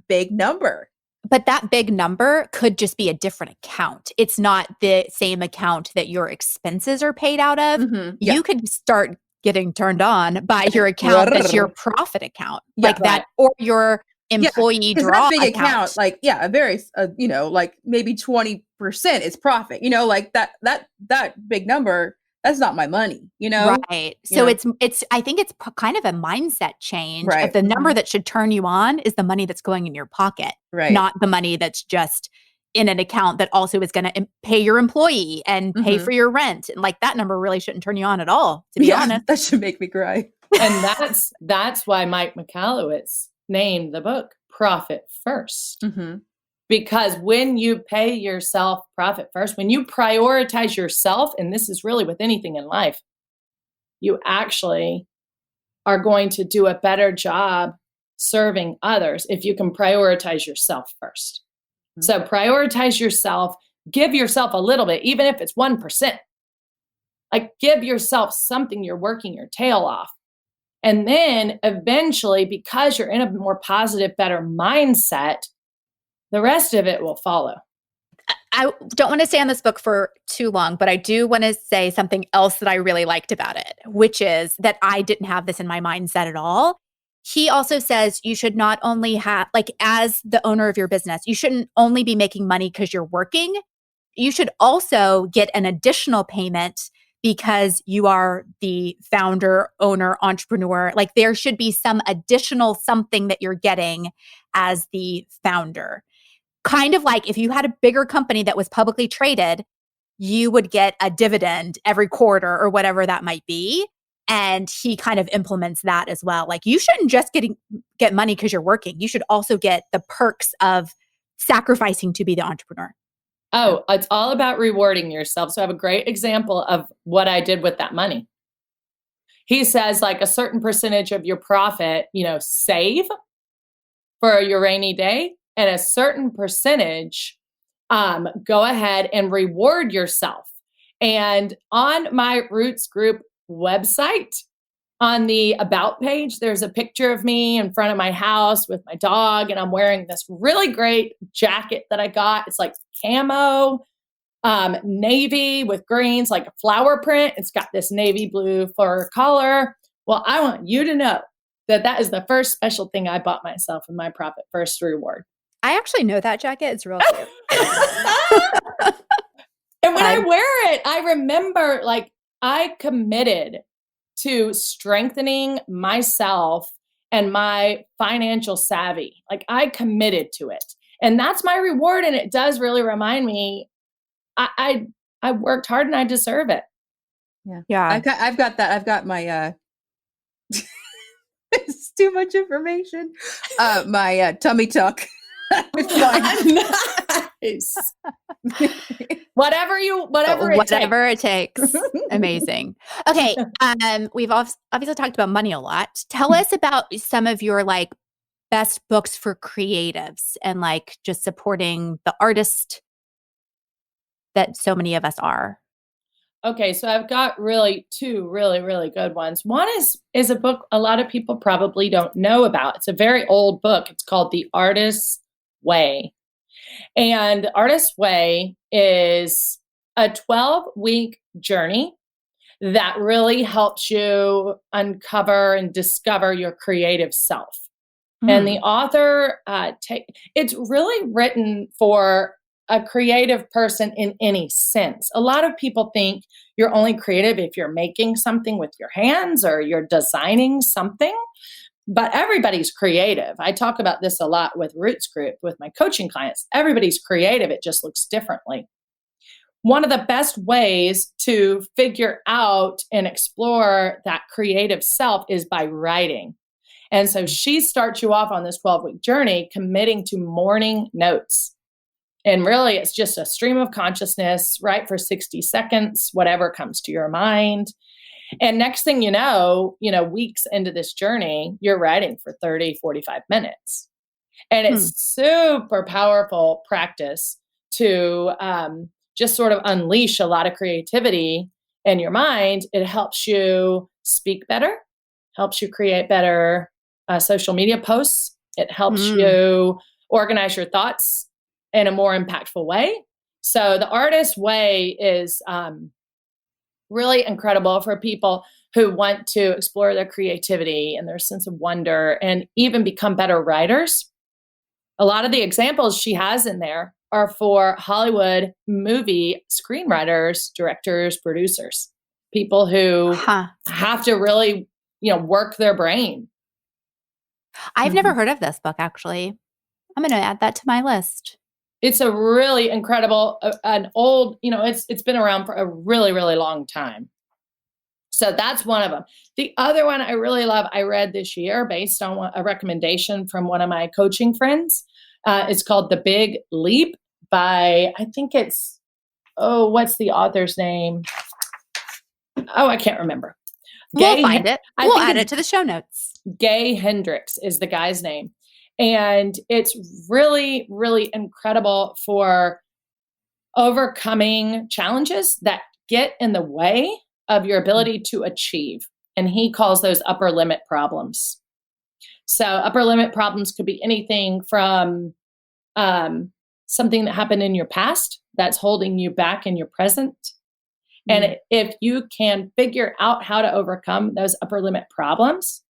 big number. But that big number could just be a different account. It's not the same account that your expenses are paid out of. Mm-hmm. Yeah. You could start getting turned on by your account that's your profit account, that, or your employee draw that big account. A very maybe 20% is profit. That big number. That's not my money, Right. So it's I think it's kind of a mindset change. Right. Of the number that should turn you on is the money that's going in your pocket, right? Not the money that's just in an account that also is going to pay your employee and pay for your rent. And that number really shouldn't turn you on at all, to be honest. That should make me cry. And that's why Mike Michalowicz named the book Profit First. Mm-hmm. Because when you pay yourself profit first, when you prioritize yourself, and this is really with anything in life, you actually are going to do a better job serving others if you can prioritize yourself first. Mm-hmm. So prioritize yourself, give yourself a little bit, even if it's 1%. Give yourself something you're working your tail off. And then eventually, because you're in a more positive, better mindset, the rest of it will follow. I don't want to stay on this book for too long, but I do want to say something else that I really liked about it, which is that I didn't have this in my mindset at all. He also says you should not only have, as the owner of your business, you shouldn't only be making money because you're working. You should also get an additional payment because you are the founder, owner, entrepreneur. There should be some additional something that you're getting as the founder. Kind of like if you had a bigger company that was publicly traded, you would get a dividend every quarter or whatever that might be. And he kind of implements that as well. You shouldn't just get money because you're working. You should also get the perks of sacrificing to be the entrepreneur. Oh, it's all about rewarding yourself. So I have a great example of what I did with that money. He says a certain percentage of your profit, save for your rainy day. And a certain percentage, go ahead and reward yourself. And on my Roots Group website, on the About page, there's a picture of me in front of my house with my dog, and I'm wearing this really great jacket that I got. It's camo, navy with greens, a flower print. It's got this navy blue fur collar. Well, I want you to know that is the first special thing I bought myself in my Profit First reward. I actually know that jacket. It's real cute. And when I wear it, I remember I committed to strengthening myself and my financial savvy. I committed to it. And that's my reward. And it does really remind me I worked hard and I deserve it. Yeah. I've got that. I've got my it's too much information. My tummy tuck. Nice. Whatever it takes. Amazing. Okay. We've obviously talked about money a lot. Tell us about some of your like best books for creatives and like just supporting the artist that so many of us are. Okay, so I've got really two really, really good ones. One is a book a lot of people probably don't know about. It's a very old book. It's called The Artist's Way. And The Artist's Way is a 12-week journey that really helps you uncover and discover your creative self. And the author, it's really written for a creative person in any sense. A lot of people think you're only creative if you're making something with your hands or you're designing something, but everybody's creative. I talk about this a lot with Roots Group, with my coaching clients. Everybody's creative. It just looks differently. One of the best ways to figure out and explore that creative self is by writing. And so she starts you off on this 12-week journey committing to morning notes. And really, it's just a stream of consciousness, right, for 60 seconds, whatever comes to your mind. And next thing you know, weeks into this journey, you're writing for 30, 45 minutes. And it's super powerful practice to just sort of unleash a lot of creativity in your mind. It helps you speak better, helps you create better social media posts. It helps you organize your thoughts in a more impactful way. So The Artist's Way is really incredible for people who want to explore their creativity and their sense of wonder and even become better writers. A lot of the examples she has in there are for Hollywood movie screenwriters, directors, producers, people who have to really, work their brain. I've never heard of this book, actually. I'm going to add that to my list. It's a really incredible, an old, it's been around for a really, really long time. So that's one of them. The other one I really love, I read this year based on a recommendation from one of my coaching friends. It's called The Big Leap by, I think it's, what's the author's name? I can't remember. We'll find it. We'll add it to the show notes. Gay Hendricks is the guy's name. And it's really, really incredible for overcoming challenges that get in the way of your ability to achieve. And he calls those upper limit problems. So upper limit problems could be anything from something that happened in your past that's holding you back in your present. And if you can figure out how to overcome those upper limit problems,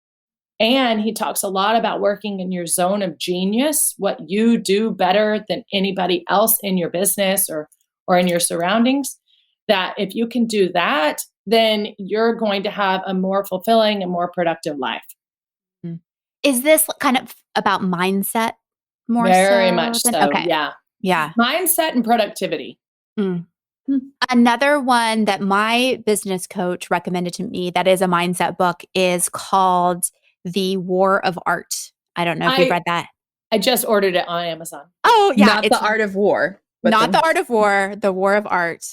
and he talks a lot about working in your zone of genius, what you do better than anybody else in your business or in your surroundings, that if you can do that, then you're going to have a more fulfilling and more productive life. Is this kind of about mindset more? Very much so. Okay. Yeah. Mindset and productivity. Another one that my business coach recommended to me that is a mindset book is called The War of Art. I don't know if you've read that. I just ordered it on Amazon. Oh, yeah. Not The Art of War. But not The Art of War, The War of Art.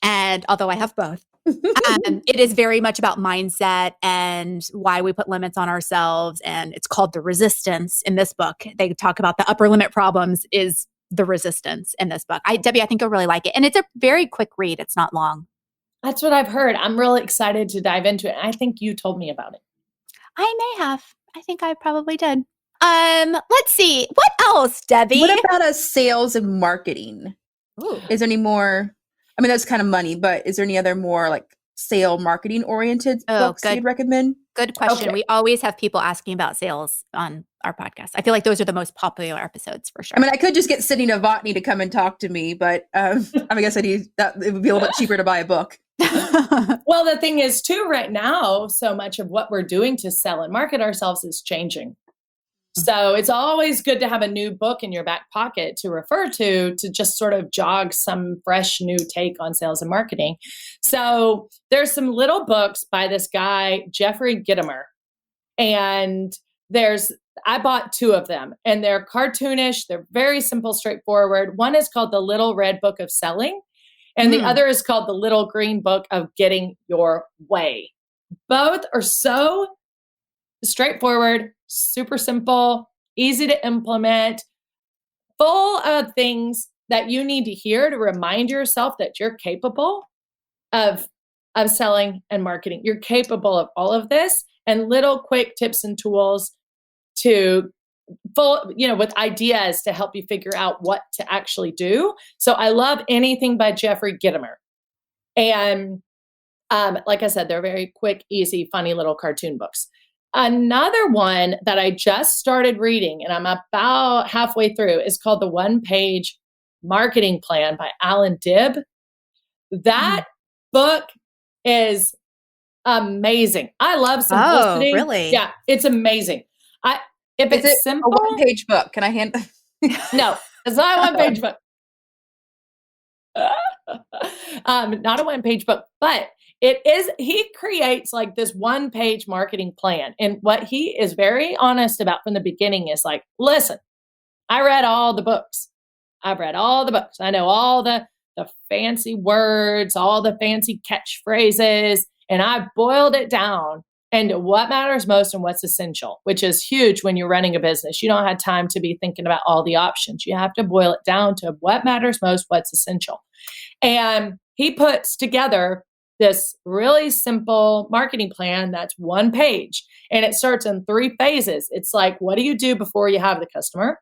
And although I have both, it is very much about mindset and why we put limits on ourselves. And it's called The Resistance in this book. They talk about the upper limit problems is the resistance in this book. Debbie, I think you'll really like it. And it's a very quick read. It's not long. That's what I've heard. I'm really excited to dive into it. I think you told me about it. I may have. I think I probably did. Let's see. What else, Debbie? What about sales and marketing? Ooh. Is there any more? I mean, that's kind of money, but is there any other more like sale marketing oriented books you'd recommend? Good question. Okay. We always have people asking about sales on our podcast. I feel like those are the most popular episodes for sure. I mean, I could just get Sydney Novotny to come and talk to me, but I guess it would be a little bit cheaper to buy a book. Well, the thing is too, right now, so much of what we're doing to sell and market ourselves is changing. So it's always good to have a new book in your back pocket to refer to just sort of jog some fresh new take on sales and marketing. So there's some little books by this guy, Jeffrey Gitomer. And I bought 2 of them, and they're cartoonish. They're very simple, straightforward. One is called The Little Red Book of Selling, and the other is called The Little Green Book of Getting Your Way. Both are so straightforward, super simple, easy to implement, full of things that you need to hear to remind yourself that you're capable of selling and marketing. You're capable of all of this, and little quick tips and tools to with ideas to help you figure out what to actually do. So I love anything by Jeffrey Gitomer. And like I said, they're very quick, easy, funny little cartoon books. Another one that I just started reading, and I'm about halfway through, is called The One-Page Marketing Plan by Alan Dibb. That book is amazing. I love simplicity. Oh, really? Yeah, it's amazing. If it's simple, a one-page book. Can I hand? No, it's not a one-page book. Not a one-page book, but it is. He creates like this one-page marketing plan, and what he is very honest about from the beginning is like, listen, I read all the books. I've read all the books. I know all the fancy words, all the fancy catchphrases, and I boiled it down into what matters most and what's essential, which is huge when you're running a business. You don't have time to be thinking about all the options. You have to boil it down to what matters most, what's essential. And he puts together this really simple marketing plan that's one page, and it starts in 3 phases. It's like, what do you do before you have the customer?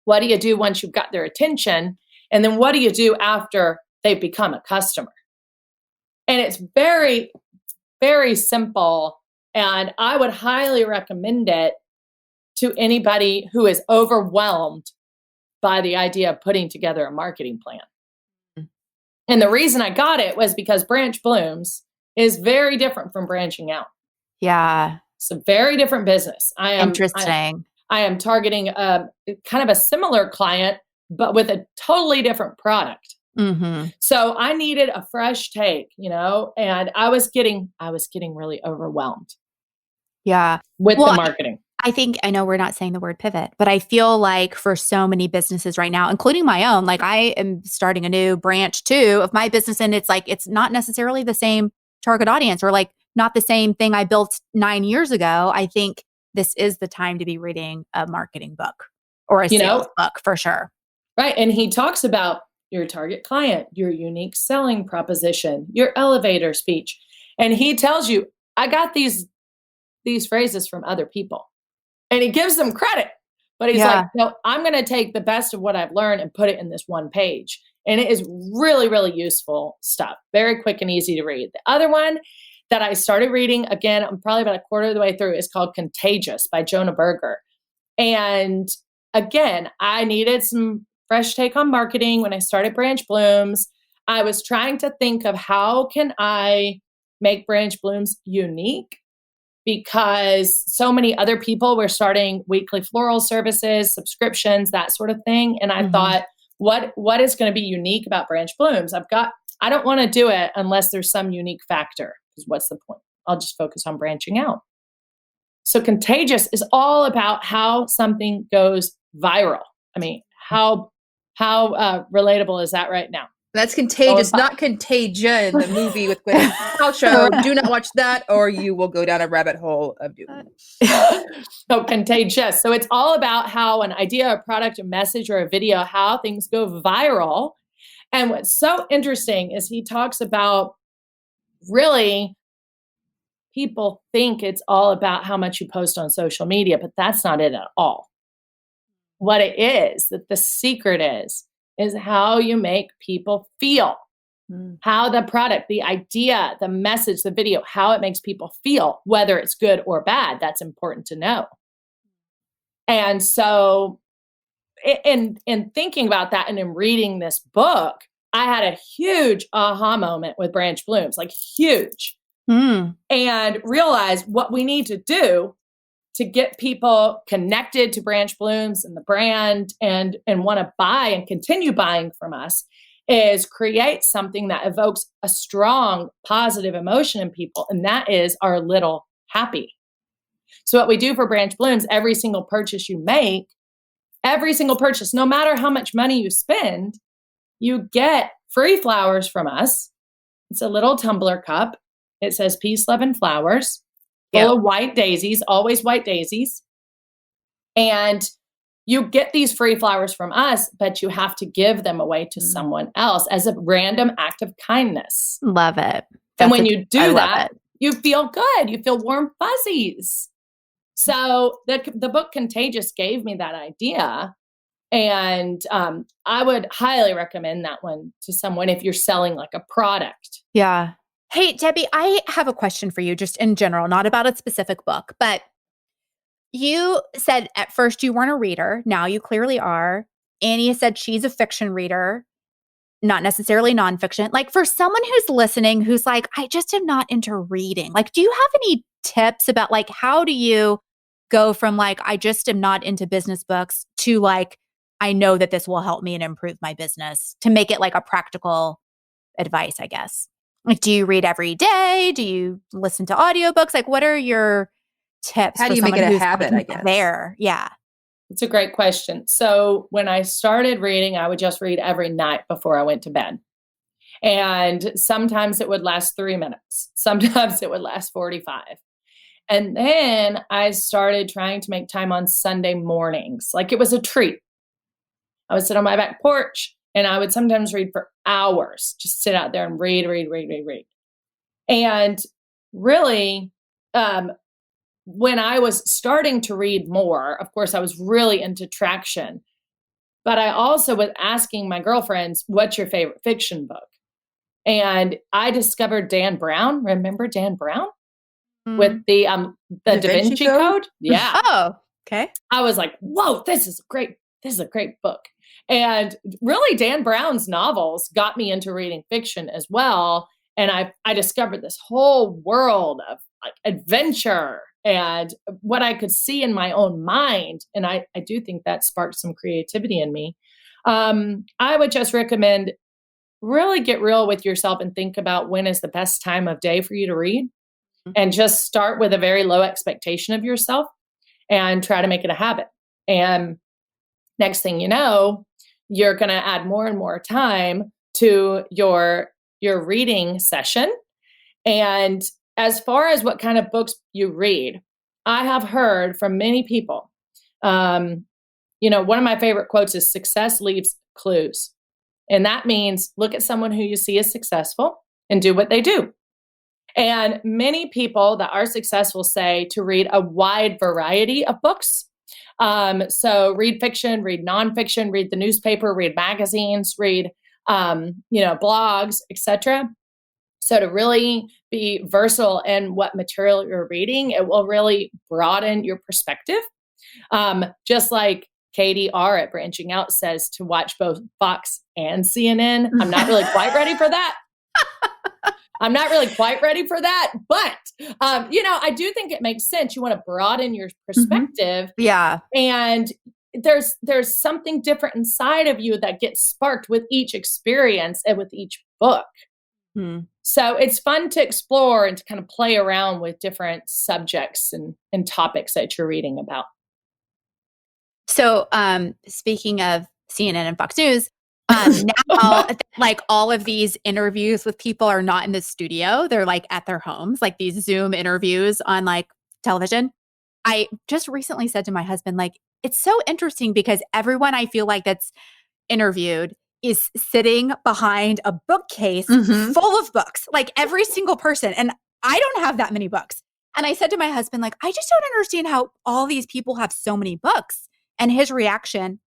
What do you do once you've got their attention? And then what do you do after they've become a customer? And it's very, very simple. And I would highly recommend it to anybody who is overwhelmed by the idea of putting together a marketing plan. And the reason I got it was because Branch Blooms is very different from branching out. Yeah. It's a very different business. Interesting. I am targeting kind of a similar client, but with a totally different product. Mm-hmm. So I needed a fresh take, and I was getting really overwhelmed. Yeah. With the marketing. I know we're not saying the word pivot, but I feel like for so many businesses right now, including my own, like I am starting a new branch too of my business, and it's like, it's not necessarily the same target audience or like not the same thing I built 9 years ago. I think this is the time to be reading a marketing book or a sales book for sure. Right. And he talks about your target client, your unique selling proposition, your elevator speech. And he tells you, I got these phrases from other people. And he gives them credit. But he's like, no, I'm going to take the best of what I've learned and put it in this one page. And it is really, really useful stuff. Very quick and easy to read. The other one that I started reading, again, I'm probably about a quarter of the way through, is called Contagious by Jonah Berger. And again, I needed some fresh take on marketing when I started Branch Blooms. I was trying to think of how can I make Branch Blooms unique, because so many other people were starting weekly floral services, subscriptions, that sort of thing. And I thought, what is going to be unique about Branch Blooms? I don't want to do it unless there's some unique factor, because what's the point? I'll just focus on branching out. So Contagious is all about how something goes viral. I mean, how relatable is that right now? That's Contagious, not Contagion, the movie with Gwyneth Paltrow. Do not watch that, or you will go down a rabbit hole of doom. So Contagious. So it's all about how an idea, a product, a message, or a video, how things go viral. And what's so interesting is he talks about, really, people think it's all about how much you post on social media, but that's not it at all. What it is, that the secret is how you make people feel, how the product, the idea, the message, the video, how it makes people feel, whether it's good or bad. That's important to know. And so in thinking about that and in reading this book, I had a huge aha moment with Branch Blooms, like huge, and realized what we need to do to get people connected to Branch Blooms and the brand and want to buy and continue buying from us is create something that evokes a strong positive emotion in people. And that is our little happy. So what we do for Branch Blooms, every single purchase you make, every single purchase, no matter how much money you spend, you get free flowers from us. It's a little tumbler cup. It says peace, love, and flowers, full of white daisies, always white daisies. And you get these free flowers from us, but you have to give them away to someone else as a random act of kindness. Love it. And when you do that, you feel good. You feel warm fuzzies. So the book Contagious gave me that idea. And I would highly recommend that one to someone if you're selling like a product. Yeah. Hey, Debbie, I have a question for you just in general, not about a specific book, but you said at first you weren't a reader. Now you clearly are. Annie said she's a fiction reader, not necessarily nonfiction. Like for someone who's listening, who's like, I just am not into reading. Like, do you have any tips about like, how do you go from like, I just am not into business books to like, I know that this will help me and improve my business, to make it like a practical advice, I guess? Like, do you read every day? Do you listen to audiobooks? Like, what are your tips? How do you make it a habit, I guess? There. Yeah. It's a great question. So when I started reading, I would just read every night before I went to bed. And sometimes it would last 3 minutes. Sometimes it would last 45. And then I started trying to make time on Sunday mornings. Like it was a treat. I would sit on my back porch and I would sometimes read for hours, just sit out there and read. And really, when I was starting to read more, of course, I was really into traction. But I also was asking my girlfriends, what's your favorite fiction book? And I discovered Dan Brown. Remember Dan Brown? With the Da Vinci Code? Yeah. Oh, okay. I was like, whoa, this is a great book. And really, Dan Brown's novels got me into reading fiction as well. And I discovered this whole world of like adventure and what I could see in my own mind. And I do think that sparked some creativity in me. I would just recommend really get real with yourself and think about when is the best time of day for you to read. And just start with a very low expectation of yourself and try to make it a habit. And next thing you know, you're going to add more and more time to your reading session. And as far as what kind of books you read, I have heard from many people, one of my favorite quotes is success leaves clues. And that means look at someone who you see as successful and do what they do. And many people that are successful say to read a wide variety of books. So read fiction, read nonfiction, read the newspaper, read magazines, read, blogs, etc. So to really be versatile in what material you're reading, it will really broaden your perspective. Just like Katie R. at Branching Out says to watch both Fox and CNN. I'm not really quite ready for that. But, I do think it makes sense. You want to broaden your perspective. Mm-hmm. Yeah. And there's something different inside of you that gets sparked with each experience and with each book. So it's fun to explore and to kind of play around with different subjects and topics that you're reading about. So speaking of CNN and Fox News, now like all of these interviews with people are not in the studio. They're like at their homes, like these Zoom interviews on like television. I just recently said to my husband, like, it's so interesting because everyone I feel like that's interviewed is sitting behind a bookcase full of books, like every single person. And I don't have that many books. And I said to my husband, like, I just don't understand how all these people have so many books. And his reaction,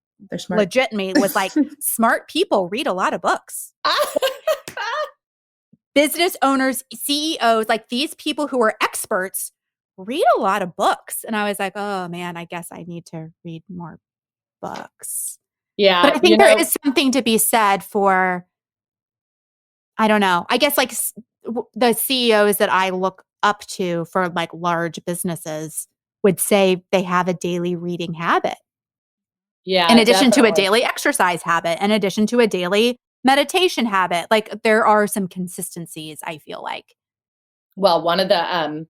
legitimately, was like, smart people read a lot of books. Business owners, CEOs, like these people who are experts read a lot of books. And I was like, oh man, I guess I need to read more books. Yeah. But I think there is something to be said for, I don't know, I guess like the CEOs that I look up to for like large businesses would say they have a daily reading habit. Yeah. In addition to a daily exercise habit, in addition to a daily meditation habit, like there are some consistencies, I feel like. Well, one of the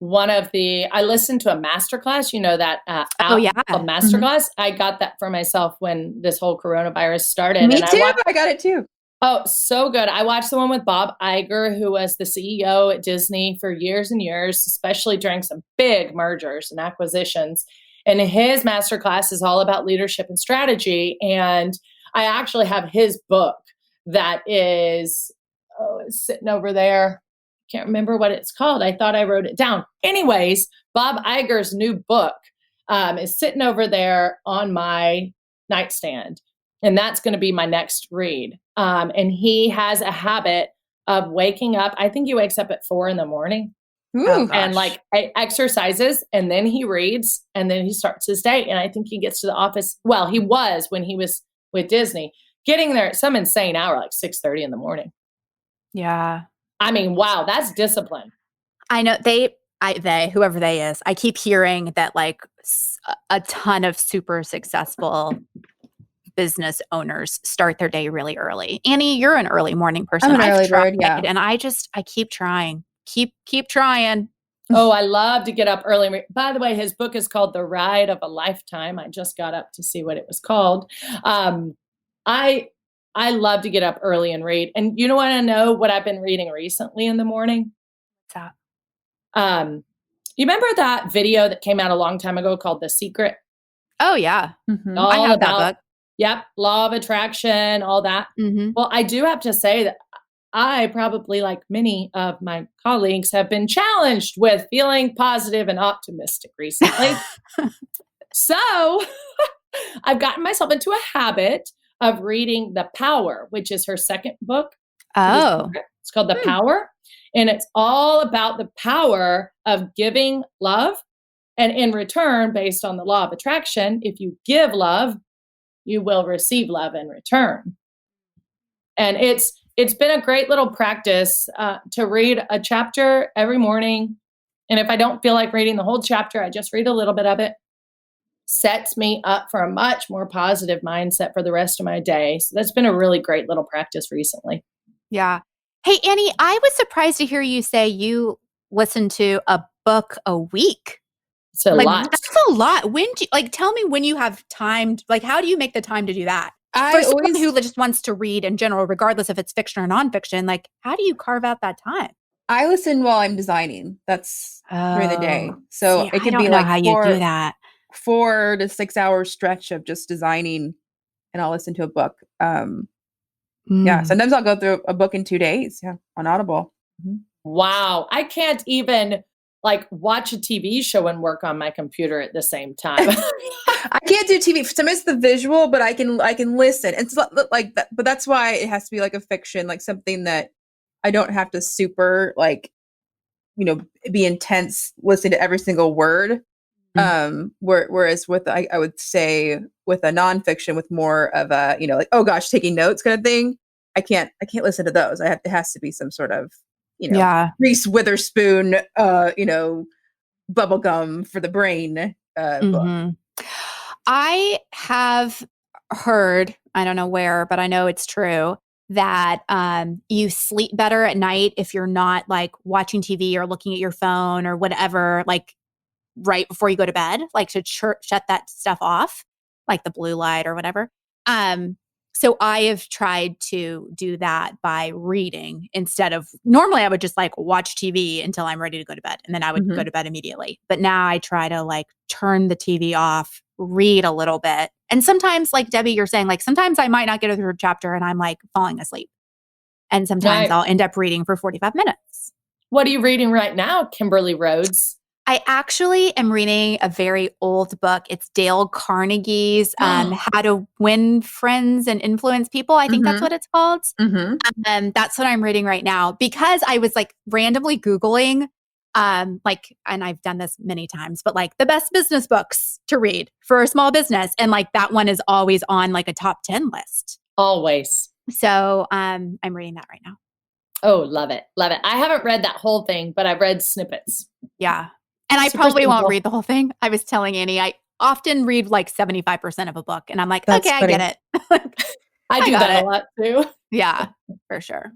I listened to a masterclass, that app Oh, yeah. called Masterclass. I got that for myself when this whole coronavirus started. Me and too. I got it too. Oh, so good. I watched the one with Bob Iger, who was the CEO at Disney for years and years, especially during some big mergers and acquisitions. And his masterclass is all about leadership and strategy. And I actually have his book that is sitting over there. Can't remember what it's called. I thought I wrote it down. Anyways, Bob Iger's new book is sitting over there on my nightstand. And that's going to be my next read. And he has a habit of waking up. I think he wakes up at 4 a.m. Ooh. and like exercises, and then he reads, and then he starts his day. And I think he gets to the office. Well, he was when he was with Disney, getting there at some insane hour, like 6:30 in the morning. Yeah. I mean, wow, that's discipline. I know whoever they is, I keep hearing that like a ton of super successful business owners start their day really early. Annie, you're an early morning person. I'm an early tried, bird, yeah. And I keep trying. Keep trying. Oh, I love to get up early. By the way, his book is called The Ride of a Lifetime. I just got up to see what it was called. I love to get up early and read. And you want to know what I've been reading recently in the morning? What's that? You remember that video that came out a long time ago called The Secret? Oh, yeah. Mm-hmm. I have that book. Yep. Law of attraction, all that. Mm-hmm. Well, I do have to say that I probably, like many of my colleagues, have been challenged with feeling positive and optimistic recently. So I've gotten myself into a habit of reading The Power, which is her second book. Oh. It's called The Power. And it's all about the power of giving love. And in return, based on the law of attraction, if you give love, you will receive love in return. And it's been a great little practice to read a chapter every morning. And if I don't feel like reading the whole chapter, I just read a little bit of it. Sets me up for a much more positive mindset for the rest of my day. So that's been a really great little practice recently. Yeah. Hey, Annie, I was surprised to hear you say you listen to a book a week. It's a lot. That's a lot. Tell me when you have time. How do you make the time to do that? For someone who just wants to read in general, regardless if it's fiction or nonfiction, how do you carve out that time? I listen while I'm designing. That's during the day. So see, it could I don't be know like how you do that. 4 to 6 hour stretch of just designing, and I'll listen to a book. Yeah, sometimes I'll go through a book in 2 days. Yeah, on Audible. Mm-hmm. Wow, I can't even watch a TV show and work on my computer at the same time. I can't do TV. Sometimes the visual, but I can listen. It's like that, but that's why it has to be like a fiction, like something that I don't have to super be intense, listen to every single word. Whereas with I would say with a nonfiction with more of a oh gosh, taking notes kind of thing, I can't listen to those. It has to be some sort of Reese Witherspoon bubblegum for the brain book. I have heard, I don't know where, but I know it's true, that you sleep better at night if you're not watching TV or looking at your phone or whatever, right before you go to bed, to shut that stuff off, like the blue light or whatever. So I have tried to do that by reading instead of, normally I would just watch TV until I'm ready to go to bed, and then I would go to bed immediately. But now I try to turn the TV off, read a little bit. And sometimes, like Debbie, you're saying, sometimes I might not get through a chapter and I'm falling asleep. And sometimes I'll end up reading for 45 minutes. What are you reading right now, Kimberly Rhodes? I actually am reading a very old book. It's Dale Carnegie's How to Win Friends and Influence People. I think that's what it's called. And that's what I'm reading right now, because I was randomly Googling, and I've done this many times, but the best business books to read for a small business. And that one is always on a top 10 list. Always. So I'm reading that right now. Oh, love it. Love it. I haven't read that whole thing, but I've read snippets. Yeah. And I probably won't read the whole thing. I was telling Annie, I often read 75% of a book, and I'm like, That's okay, funny. I get it. I do that a lot too. Yeah, for sure.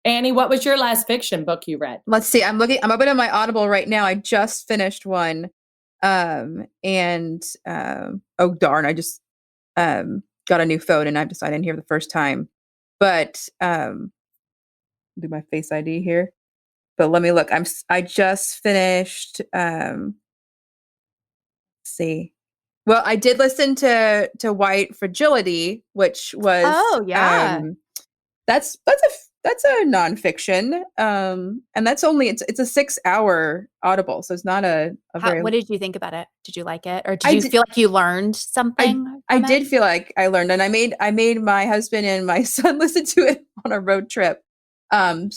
Annie, what was your last fiction book you read? Let's see. I'm opening my Audible right now. I just finished one. Oh darn, I just got a new phone and I've decided in here for the first time. But do my Face ID here. But let me look. I just finished see. Well, I did listen to White Fragility, which was that's a nonfiction. And that's only it's a 6-hour Audible, so it's not a very. What did you think about it? Did you like it, or did you feel like you learned something? I did feel like I learned, and I made my husband and my son listen to it on a road trip. I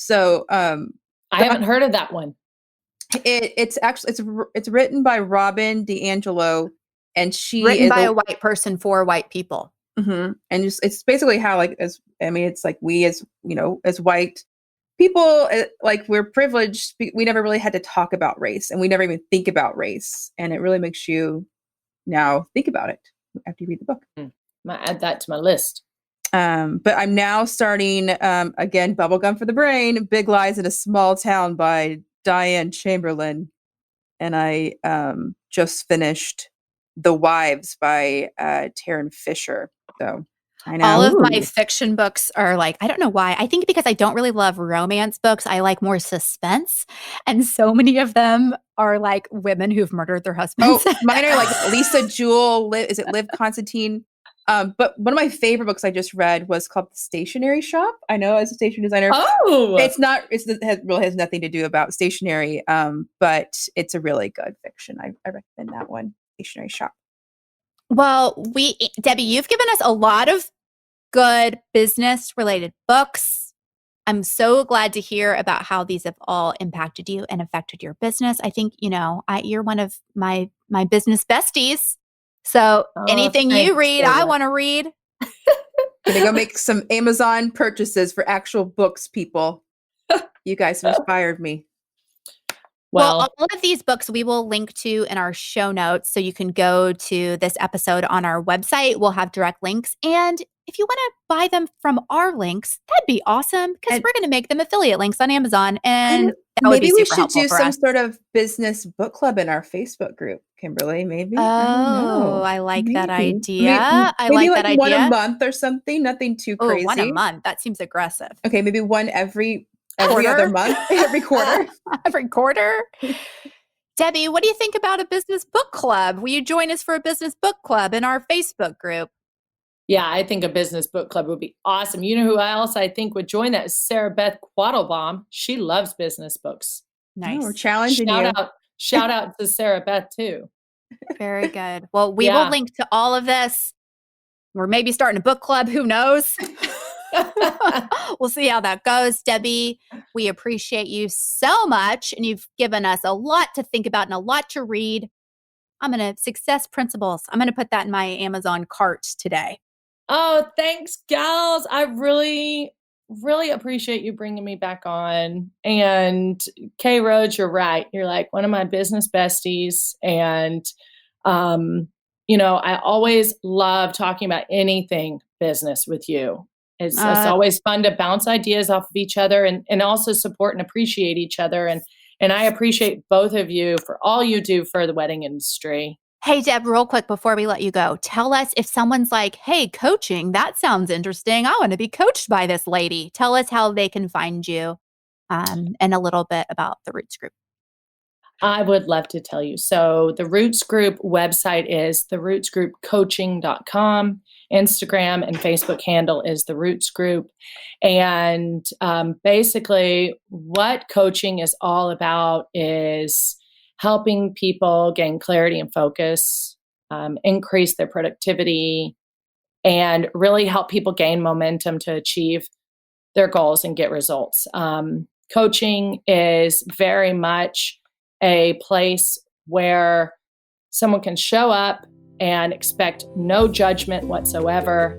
haven't heard of that one. It's written by Robin DiAngelo, and she written by a white person for white people. Mm-hmm. And it's basically how it's like we as as white people, like we're privileged. We never really had to talk about race, and we never even think about race, and it really makes you now think about it after you read the book. I might add that to my list. But I'm now starting again, Bubblegum for the Brain, Big Lies in a Small Town by Diane Chamberlain, and I just finished The Wives by Taryn Fisher. So I know all of my fiction books are like, I don't know why. I think because I don't really love romance books. I like more suspense, and so many of them are like women who've murdered their husbands. Oh, mine are like Lisa Jewell. Liv Constantine? But one of my favorite books I just read was called The Stationery Shop. I know as a station designer, it really has nothing to do about stationery. But it's a really good fiction. I recommend that one, Stationery Shop. Well, Debbie, you've given us a lot of good business related books. I'm so glad to hear about how these have all impacted you and affected your business. I think, you're one of my business besties. So anything you read, I want to read. Gonna go make some Amazon purchases for actual books, people. You guys have inspired me. Well, all of these books we will link to in our show notes, so you can go to this episode on our website. We'll have direct links. And if you want to buy them from our links, that'd be awesome, because we're going to make them affiliate links on Amazon. And maybe we should do some sort of business book club in our Facebook group, Kimberly. Maybe. I like that idea. Maybe like one a month or something. Nothing too crazy. One a month. That seems aggressive. Okay, maybe one every other month, every quarter. Every quarter. Debbie, what do you think about a business book club? Will you join us for a business book club in our Facebook group? Yeah, I think a business book club would be awesome. You know who else I think would join that? Sarah Beth Quattlebaum. She loves business books. Nice. We're challenging you. Shout out to Sarah Beth too. Very good. Well, we will link to all of this. We're maybe starting a book club. Who knows? We'll see how that goes. Debbie, we appreciate you so much, and you've given us a lot to think about and a lot to read. Success Principles. I'm going to put that in my Amazon cart today. Oh, thanks, gals. I really, really appreciate you bringing me back on. And Kay Rhodes, you're right. You're like one of my business besties. And, I always love talking about anything business with you. It's always fun to bounce ideas off of each other and also support and appreciate each other. And I appreciate both of you for all you do for the wedding industry. Hey, Deb, real quick before we let you go, tell us if someone's like, hey, coaching, that sounds interesting. I want to be coached by this lady. Tell us how they can find you and a little bit about the Roots Group. I would love to tell you. So the Roots Group website is therootsgroupcoaching.com. Instagram and Facebook handle is the Roots Group. And basically what coaching is all about is helping people gain clarity and focus, increase their productivity, and really help people gain momentum to achieve their goals and get results. Coaching is very much a place where someone can show up and expect no judgment whatsoever,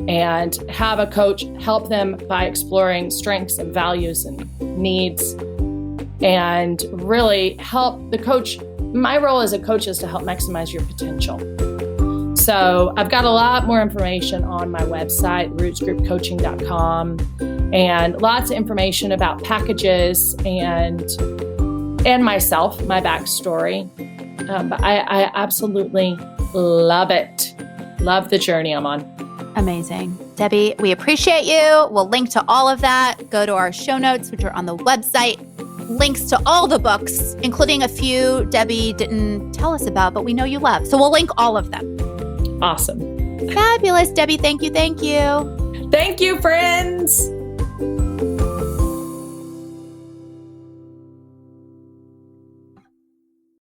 and have a coach help them by exploring strengths and values and needs, and really help the coach. My role as a coach is to help maximize your potential. So I've got a lot more information on my website, rootsgroupcoaching.com. and lots of information about packages and myself, my backstory. But I absolutely love it. Love the journey I'm on. Amazing. Debby, we appreciate you. We'll link to all of that. Go to our show notes, which are on the website. Links to all the books, including a few Debby didn't tell us about, but we know you love. So we'll link all of them. Awesome. Fabulous. Debby, thank you. Thank you. Thank you, friends.